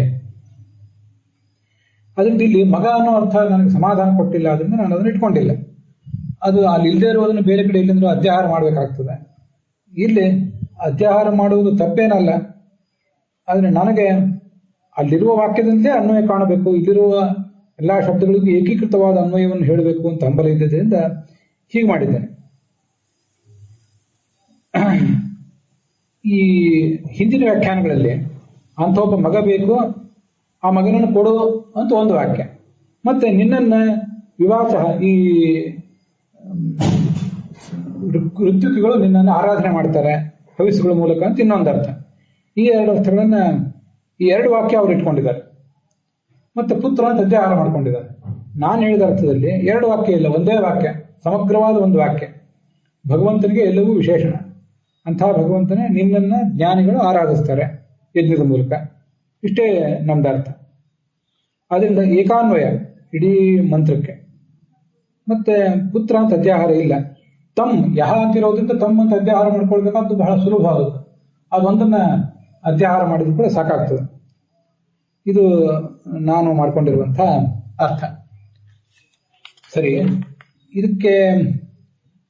ಅದರಿಂದ ಇಲ್ಲಿ ಮಗ ಅನ್ನೋ ಅರ್ಥ ನನಗೆ ಸಮಾಧಾನ ಕೊಟ್ಟಿಲ್ಲ, ಅದರಿಂದ ನಾನು ಅದನ್ನು ಇಟ್ಕೊಂಡಿಲ್ಲ. ಅದು ಅಲ್ಲಿ ಇಲ್ಲದೆ ಇರುವುದನ್ನು ಬೇರೆ ಕಡೆ ಇಲ್ಲಿಂದ ಅಧ್ಯಾಹಾರ ಮಾಡಬೇಕಾಗ್ತದೆ. ಇಲ್ಲಿ ಅಧ್ಯಾಹಾರ ಮಾಡುವುದು ತಪ್ಪೇನಲ್ಲ, ಆದರೆ ನನಗೆ ಅಲ್ಲಿರುವ ವಾಕ್ಯದಿಂದಲೇ ಅನ್ವಯ ಕಾಣಬೇಕು, ಇಲ್ಲಿರುವ ಎಲ್ಲಾ ಶಬ್ದಗಳಿಗೂ ಏಕೀಕೃತವಾದ ಅನ್ವಯವನ್ನು ಹೇಳಬೇಕು ಅಂತ ಹಂಬಲ ಇದ್ದಿದ್ದರಿಂದ ಹೀಗೆ ಮಾಡಿದ್ದೇನೆ. ಈ ಹಿಂದಿನ ವ್ಯಾಖ್ಯಾನಗಳಲ್ಲಿ ಅಂಥ ಒಬ್ಬ ಮಗ ಬೇಕು, ಆ ಮಗನನ್ನು ಕೊಡು ಅಂತ ಒಂದು ವಾಕ್ಯ. ಮತ್ತೆ ನಿನ್ನನ್ನ ವಿವಾಚ, ಈ ಋತ್ವಿಕಗಳು ನಿನ್ನನ್ನು ಆರಾಧನೆ ಮಾಡ್ತಾರೆ ಹವಿಸ್ಸುಗಳ ಮೂಲಕ ಅಂತ ಇನ್ನೊಂದು ಅರ್ಥ. ಈ ಎರಡು ಅರ್ಥಗಳನ್ನ, ಈ ಎರಡು ವಾಕ್ಯ ಅವರು ಇಟ್ಕೊಂಡಿದ್ದಾರೆ. ಮತ್ತೆ ಪುತ್ರ ಅಂತ ಅಧ್ಯಾಹಾರ ಮಾಡ್ಕೊಂಡಿದ್ದಾರೆ. ನಾನು ಹೇಳಿದ ಅರ್ಥದಲ್ಲಿ ಎರಡು ವಾಕ್ಯ ಇಲ್ಲ, ಒಂದೇ ವಾಕ್ಯ, ಸಮಗ್ರವಾದ ಒಂದು ವಾಕ್ಯ. ಭಗವಂತನಿಗೆ ಎಲ್ಲವೂ ವಿಶೇಷಣ. ಅಂತಹ ಭಗವಂತನೇ ನಿನ್ನನ್ನ ಜ್ಞಾನಿಗಳು ಆರಾಧಿಸ್ತಾರೆ ಯಜ್ಞದ ಮೂಲಕ. ಇಷ್ಟೇ ನಮ್ದು ಅರ್ಥ. ಅದರಿಂದ ಏಕಾನ್ವಯ ಇಡೀ ಮಂತ್ರಕ್ಕೆ. ಮತ್ತೆ ಪುತ್ರ ಅಂತ ಅಧ್ಯಾಹಾರ ಇಲ್ಲ. ತಮ್ ಯಹ ಅಂತಿರೋದ್ರಿಂದ ತಮ್ಮ ಅಂತ ಅಧ್ಯಾಹಾರ ಮಾಡ್ಕೊಳ್ಬೇಕಾದ್ದು ಬಹಳ ಸುಲಭ ಆಗುತ್ತೆ. ಅದೊಂದನ್ನ ಅಧ್ಯಾಹಾರ ಮಾಡಿದ್ರು ಕೂಡ ಸಾಕಾಗ್ತದೆ. ಇದು ನಾನು ಮಾಡ್ಕೊಂಡಿರುವಂತಹ ಅರ್ಥ. ಸರಿ, ಇದಕ್ಕೆ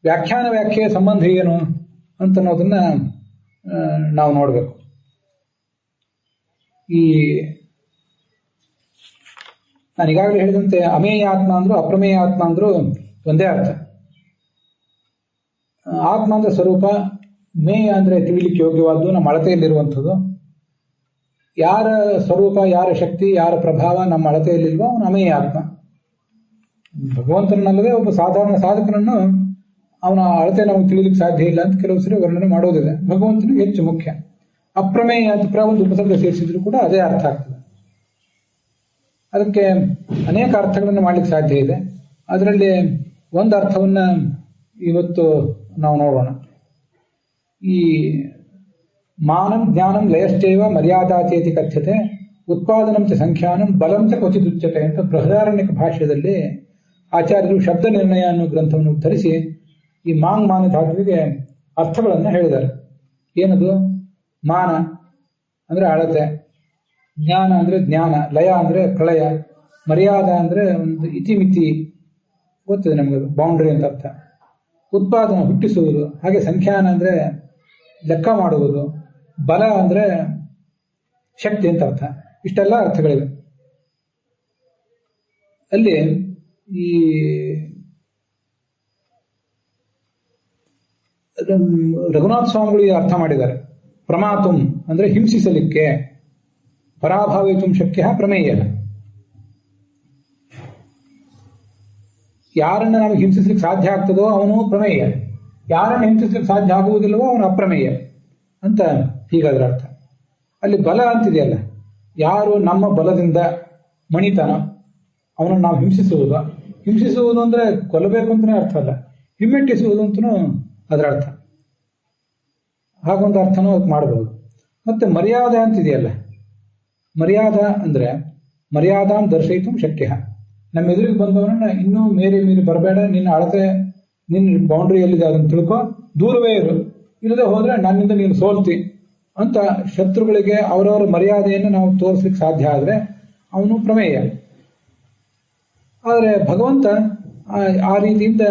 ವ್ಯಾಖ್ಯೆಯ ಸಂಬಂಧ ಏನು ಅಂತ ಅನ್ನೋದನ್ನ ನಾವು ನೋಡ್ಬೇಕು. ಈ ನಾನು ಈಗಾಗಲೇ ಹೇಳಿದಂತೆ ಅಮೇಯ ಆತ್ಮ ಅಂದ್ರು ಅಪ್ರಮೇಯ ಆತ್ಮ ಅಂದ್ರು ಒಂದೇ ಅರ್ಥ. ಆತ್ಮ ಅಂದ್ರೆ ಸ್ವರೂಪ, ಮೇಯ ಅಂದ್ರೆ ತಿಳಿಲಿಕ್ಕೆ ಯೋಗ್ಯವಾದ್ದು, ನಮ್ಮ ಅಳತೆಯಲ್ಲಿರುವಂಥದ್ದು. ಯಾರ ಸ್ವರೂಪ, ಯಾರ ಶಕ್ತಿ, ಯಾರ ಪ್ರಭಾವ ನಮ್ಮ ಅಳತೆಯಲ್ಲಿಲ್ವೋ ಅವನು ಅಮೇಯ ಆತ್ಮ. ಭಗವಂತನಲ್ಲದೆ ಒಬ್ಬ ಸಾಧಾರಣ ಸಾಧಕನನ್ನು ಅವನ ಅಳತೆ ನಮಗೆ ತಿಳಿಲಿಕ್ಕೆ ಸಾಧ್ಯ ಇಲ್ಲ ಅಂತ ಕೆಲವು ಸರಿ ವರ್ಣನೆ ಮಾಡೋದಿದೆ. ಭಗವಂತನಿಗೆ ಹೆಚ್ಚು ಮುಖ್ಯ. ಅಪ್ರಮೇಯ ಅಂತ ಒಂದು ಉಪಸರ್ಗ ಸೇರಿಸಿದ್ರು ಕೂಡ ಅದೇ ಅರ್ಥ ಆಗ್ತದೆ. ಅದಕ್ಕೆ ಅನೇಕ ಅರ್ಥಗಳನ್ನು ಮಾಡ್ಲಿಕ್ಕೆ ಸಾಧ್ಯ ಇದೆ. ಅದರಲ್ಲಿ ಒಂದು ಅರ್ಥವನ್ನ ಇವತ್ತು ನಾವು ನೋಡೋಣ. ಈ ಮಾನಂ ಜ್ಞಾನಂ ಲಯಶ್ಚೈವ ಮರ್ಯಾದಾಚೇತಿ ಕಥ್ಯತೆ ಉತ್ಪಾದನಂ ಚ ಸಂಖ್ಯಾನಂ ಬಲಂ ಚ ಕ್ವಚಿದುಚ್ಯತೆ ಅಂತ ಬೃಹದಾರಣ್ಯಕ ಭಾಷ್ಯದಲ್ಲಿ ಆಚಾರ್ಯರು ಶಬ್ದ ನಿರ್ಣಯ ಅನ್ನೋ ಗ್ರಂಥವನ್ನು ಉದ್ಧರಿಸಿ ಈ ಮಾಂಗ್ ಮಾನ ಧಾತುವಿಗೆ ಅರ್ಥಗಳನ್ನು ಹೇಳಿದ್ದಾರೆ. ಏನದು? ಮಾನ ಅಂದ್ರೆ ಅಳತೆ, ಜ್ಞಾನ ಅಂದ್ರೆ ಜ್ಞಾನ, ಲಯ ಅಂದ್ರೆ ಪ್ರಳಯ, ಮರ್ಯಾದ ಅಂದ್ರೆ ಒಂದು ಇತಿಮಿತಿ, ಗೊತ್ತಿದೆ ನಮಗೆ, ಬೌಂಡ್ರಿ ಅಂತ ಅರ್ಥ. ಉತ್ಪಾದನ ಹುಟ್ಟಿಸುವುದು, ಹಾಗೆ ಸಂಖ್ಯಾನ ಅಂದ್ರೆ ಲೆಕ್ಕ ಮಾಡುವುದು, ಬಲ ಅಂದ್ರೆ ಶಕ್ತಿ ಅಂತ ಅರ್ಥ. ಇಷ್ಟೆಲ್ಲ ಅರ್ಥಗಳಿವೆ. ಅಲ್ಲಿ ಈ ರಘುನಾಥ ಸ್ವಾಮಿಗಳು ಅರ್ಥ ಮಾಡಿದ್ದಾರೆ. ಪ್ರಮಾತುಂ ಅಂದ್ರೆ ಹಿಂಸಿಸಲಿಕ್ಕೆ, ಪರಾಭಾವಿತುಂ ಶಕ್ಯ ಪ್ರಮೇಯ. ಯಾರನ್ನ ನಾವು ಹಿಂಸಿಸ್ಲಿಕ್ಕೆ ಸಾಧ್ಯ ಆಗ್ತದೋ ಅವನು ಪ್ರಮೇಯ, ಯಾರನ್ನ ಹಿಂಸಿಸ್ಲಿಕ್ಕೆ ಸಾಧ್ಯ ಆಗುವುದಿಲ್ಲವೋ ಅವನು ಅಪ್ರಮೇಯ ಅಂತ ಹೀಗಾದ್ರ ಅರ್ಥ. ಅಲ್ಲಿ ಬಲ ಅಂತಿದೆಯಲ್ಲ, ಯಾರು ನಮ್ಮ ಬಲದಿಂದ ಮಣಿತನ ಅವನನ್ನು ನಾವು ಹಿಂಸಿಸುವುದು. ಹಿಂಸಿಸುವುದು ಅಂದ್ರೆ ಕೊಲ್ಲಬೇಕು ಅಂತಲೇ ಅರ್ಥ ಅಲ್ಲ, ಹಿಮ್ಮೆಟ್ಟಿಸುವುದು ಅಂತನೂ ಅದರ ಅರ್ಥ. ಹಾಗೊಂದು ಅರ್ಥನೂ ಅದಕ್ಕೆ ಮಾಡಬಹುದು. ಮತ್ತೆ ಮರ್ಯಾದ ಅಂತಿದೆಯಲ್ಲ, ಮರ್ಯಾದ ಅಂದ್ರೆ ಮರ್ಯಾದಾಂ ದರ್ಶಯಿತು ಶಕ್ಯ. ನಮ್ಮ ಎದುರಿಗೆ ಬಂದವನನ್ನ ಇನ್ನೂ ಮೀರಿ ಬರಬೇಡ, ನಿನ್ನ ಅಳತೆ, ನಿನ್ನ ಬೌಂಡ್ರಿ ಎಲ್ಲಿದೆ ಅದನ್ನು ತಿಳ್ಕೊ, ದೂರವೇ ಇರು, ಇಲ್ಲದೆ ಹೋದ್ರೆ ನನ್ನಿಂದ ನೀನು ಸೋಲ್ತಿ ಅಂತ ಶತ್ರುಗಳಿಗೆ ಅವರವರ ಮರ್ಯಾದೆಯನ್ನು ನಾವು ತೋರಿಸ್ಲಿಕ್ಕೆ ಸಾಧ್ಯ ಆದ್ರೆ ಅವನು ಪ್ರಮೇಯ. ಆದರೆ ಭಗವಂತ ಆ ರೀತಿಯಿಂದ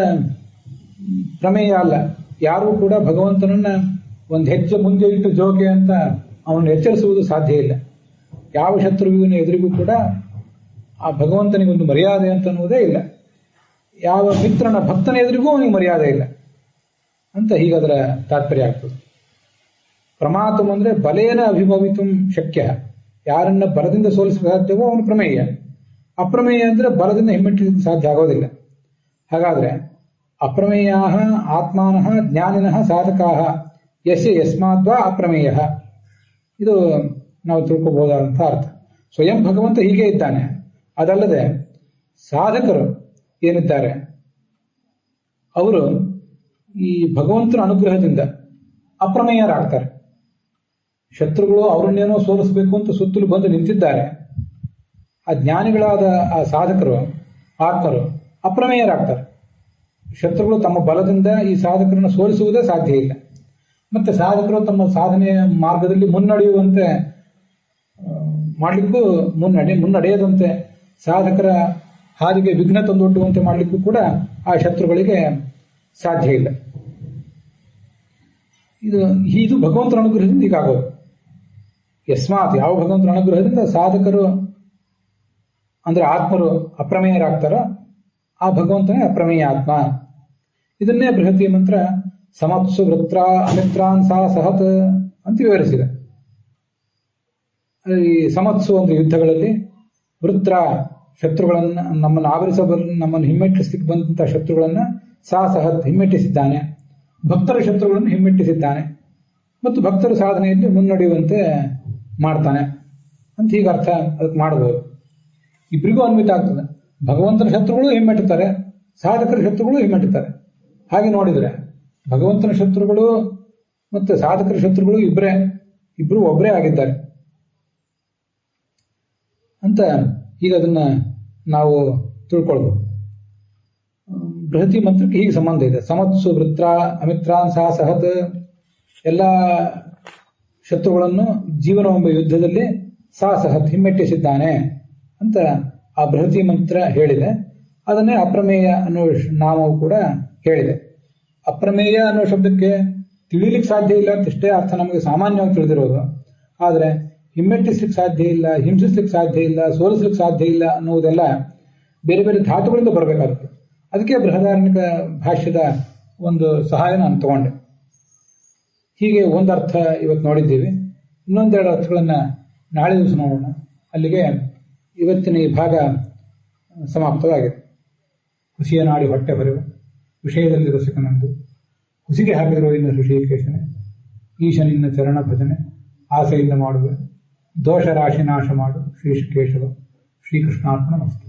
ಪ್ರಮೇಯ ಅಲ್ಲ. ಯಾರೂ ಕೂಡ ಭಗವಂತನನ್ನ ಒಂದು ಹೆಜ್ಜೆ ಮುಂದೆ ಇಟ್ಟು ಜೋಕೆ ಅಂತ ಅವನು ಎಚ್ಚರಿಸುವುದು ಸಾಧ್ಯ ಇಲ್ಲ. ಯಾವ ಶತ್ರುವಿನ ಎದುರಿಗೂ ಕೂಡ ಆ ಭಗವಂತನಿಗೊಂದು ಮರ್ಯಾದೆ ಅಂತ ಅನ್ನುವುದೇ ಇಲ್ಲ. ಯಾವ ಮಿತ್ರನ ಭಕ್ತನ ಎದುರಿಗೂ ಅವನಿಗೆ ಮರ್ಯಾದೆ ಇಲ್ಲ ಅಂತ ಹೀಗದರ ತಾತ್ಪರ್ಯ ಆಗ್ತದೆ. ಪ್ರಮಾತಂ ಅಂದ್ರೆ ಬಲೇನ ಅಭಿಭವಿತು ಶಕ್ಯ, ಯಾರನ್ನ ಬಲದಿಂದ ಸೋಲಿಸಲು ಸಾಧ್ಯವೋ ಅವನು ಪ್ರಮೇಯ. ಅಪ್ರಮೇಯ ಅಂದ್ರೆ ಬಲದಿಂದ ಹಿಮ್ಮೆಟ್ಟಿಸಲು ಸಾಧ್ಯ ಆಗೋದಿಲ್ಲ. ಹಾಗಾದ್ರೆ ಅಪ್ರಮೇಯ ಆತ್ಮಾನಃ ಜ್ಞಾನಿನಃ ಸಾಧಕಾಃ ಯಸ್ಯ ಯಸ್ಮಾದ್ವಾ ಅಪ್ರಮೇಯ, ಇದು ನಾವು ತಿಳ್ಕೋಬಹುದಾದಂಥ ಅರ್ಥ. ಸ್ವಯಂ ಭಗವಂತ ಹೀಗೆ ಇದ್ದಾನೆ. ಅದಲ್ಲದೆ ಸಾಧಕರು ಏನಿದ್ದಾರೆ ಅವರು ಈ ಭಗವಂತನ ಅನುಗ್ರಹದಿಂದ ಅಪ್ರಮೇಯರಾಗ್ತಾರೆ. ಶತ್ರುಗಳು ಅವರನ್ನೇನೋ ಸೋಲಿಸಬೇಕು ಅಂತ ಸುತ್ತಲೂ ಬಂದು ನಿಂತಿದ್ದಾರೆ. ಆ ಜ್ಞಾನಿಗಳಾದ ಆ ಸಾಧಕರು, ಆತ್ಮರು ಅಪ್ರಮೇಯರಾಗ್ತಾರೆ. ಶತ್ರುಗಳು ತಮ್ಮ ಬಲದಿಂದ ಈ ಸಾಧಕರನ್ನು ಸೋಲಿಸುವುದೇ ಸಾಧ್ಯ ಇಲ್ಲ. ಮತ್ತೆ ಸಾಧಕರು ತಮ್ಮ ಸಾಧನೆಯ ಮಾರ್ಗದಲ್ಲಿ ಮುನ್ನಡೆಯುವಂತೆ ಮಾಡಲಿಕ್ಕೂ, ಮುನ್ನಡೆಯದಂತೆ ಸಾಧಕರ ಹಾದಿಗೆ ವಿಘ್ನ ತಂದೊಡ್ಡುವಂತೆ ಮಾಡಲಿಕ್ಕೂ ಕೂಡ ಆ ಶತ್ರುಗಳಿಗೆ ಸಾಧ್ಯ ಇಲ್ಲ. ಇದು ಭಗವಂತನ ಅನುಗ್ರಹದಿಂದ ಹೀಗಾಗೋದು. ಯಸ್ಮಾತ್, ಯಾವ ಭಗವಂತನ ಅನುಗ್ರಹದಿಂದ ಸಾಧಕರು ಅಂದ್ರೆ ಆತ್ಮರು ಅಪ್ರಮೇಯರಾಗ್ತಾರೋ ಆ ಭಗವಂತನೇ ಅಪ್ರಮೇಯ ಆತ್ಮ. ಇದನ್ನೇ ಬೃಹತಿ ಮಂತ್ರ ಸಮತ್ಸು ವೃತ್ರ ಅಮಿತ್ರಾನ್ ಸಾ ಸಹತ್ ಅಂತ ವಿವರಿಸಿದೆ. ಈ ಸಮತ್ಸು ಅಂದ್ರೆ ಯುದ್ಧಗಳಲ್ಲಿ, ವೃತ್ರ ಶತ್ರುಗಳನ್ನ, ನಮ್ಮನ್ನು ನಮ್ಮನ್ನು ಹಿಮ್ಮೆಟ್ಟಿಸಲಿಕ್ಕೆ ಬಂದಂತಹ ಶತ್ರುಗಳನ್ನ ಸಾ ಸಹತ್ ಹಿಮ್ಮೆಟ್ಟಿಸಿದ್ದಾನೆ, ಭಕ್ತರ ಶತ್ರುಗಳನ್ನು ಹಿಮ್ಮೆಟ್ಟಿಸಿದ್ದಾನೆ ಮತ್ತು ಭಕ್ತರ ಸಾಧನೆಯಲ್ಲಿ ಮುನ್ನಡೆಯುವಂತೆ ಮಾಡ್ತಾನೆ ಅಂತ ಹೀಗೆ ಅರ್ಥ ಅದಕ್ಕೆ ಮಾಡಬಹುದು. ಇಬ್ಬರಿಗೂ ಅನ್ವಿತ ಆಗ್ತದೆ. ಭಗವಂತನ ಶತ್ರುಗಳು ಹಿಮ್ಮೆಟ್ಟುತ್ತಾರೆ, ಸಾಧಕರ ಶತ್ರುಗಳು ಹಿಮ್ಮೆಟ್ಟುತ್ತಾರೆ. ಹಾಗೆ ನೋಡಿದ್ರೆ ಭಗವಂತನ ಶತ್ರುಗಳು ಮತ್ತು ಸಾಧಕರ ಶತ್ರುಗಳು ಇಬ್ರು ಒಬ್ಬರೇ ಆಗಿದ್ದಾರೆ ಅಂತ ಈಗ ಅದನ್ನ ನಾವು ತಿಳ್ಕೊಳ್ಬಹುದು. ಬೃಹತಿ ಮಂತ್ರಕ್ಕೆ ಹೀಗೆ ಸಂಬಂಧ ಇದೆ. ಸಮತ್ಸು ವೃತ್ರ ಅಮಿತ್ರಾನ್ ಸಹ ಸಹತ್, ಎಲ್ಲ ಶತ್ರುಗಳನ್ನು ಜೀವನವೆಂಬ ಯುದ್ಧದಲ್ಲಿ ಸಾ ಸಹತ್ ಹಿಮ್ಮೆಟ್ಟಿಸಿದ್ದಾನೆ ಅಂತ ಆ ಬೃಹತಿ ಮಂತ್ರ ಹೇಳಿದೆ. ಅದನ್ನೇ ಅಪ್ರಮೇಯ ಅನ್ನೋ ನಾಮವು ಕೂಡ ಹೇಳಿದೆ. ಅಪ್ರಮೇಯ ಅನ್ನೋ ಶಬ್ದಕ್ಕೆ ತಿಳಿಲಿಕ್ಕೆ ಸಾಧ್ಯ ಇಲ್ಲ ಅಂತಷ್ಟೇ ಅರ್ಥ ನಮಗೆ ಸಾಮಾನ್ಯವಾಗಿ ತಿಳಿದಿರೋದು. ಆದರೆ ಹಿಮ್ಮೆಟ್ಟಿಸ್ಲಿಕ್ಕೆ ಸಾಧ್ಯ ಇಲ್ಲ, ಹಿಂಸಿಸ್ಲಿಕ್ಕೆ ಸಾಧ್ಯ ಇಲ್ಲ, ಸೋಲಿಸ್ಲಿಕ್ಕೆ ಸಾಧ್ಯ ಇಲ್ಲ ಅನ್ನುವುದೆಲ್ಲ ಬೇರೆ ಬೇರೆ ಧಾತುಗಳಿಂದ ಬರಬೇಕಾಗುತ್ತೆ. ಅದಕ್ಕೆ ಬೃಹದಾರಣ್ಯಕ ಭಾಷ್ಯದ ಒಂದು ಸಹಾಯ ನಾನು ತಗೊಂಡೆ. ಹೀಗೆ ಒಂದು ಅರ್ಥ ಇವತ್ತು ನೋಡಿದ್ದೀವಿ. ಇನ್ನೊಂದೆರಡು ಅರ್ಥಗಳನ್ನು ನಾಳೆ ದಿವಸ ನೋಡೋಣ. ಅಲ್ಲಿಗೆ ಇವತ್ತಿನ ಈ ಭಾಗ ಸಮಾಪ್ತವಾಗಿದೆ. ಹುಸಿಯ ನಾಡಿ ಹೊಟ್ಟೆ ಹೊರೆವ ವಿಷಯದಲ್ಲಿ ರಸಿಕನಂದು ಹುಸಿಗೆ ಹಾಕಿರುವ ಇನ್ನು ಋಷಿಕೇಶನೆ ಈಶನಿನ್ನ ಚರಣ ಭಜನೆ ಆಸೆಯಿಂದ ಮಾಡುವೆ ದೋಷ ರಾಶಿ ನಾಶ ಮಾಡು ಶ್ರೀ ಕೇಶವ ಶ್ರೀಕೃಷ್ಣಾರ್ಪಣ ಮಸ್ತು.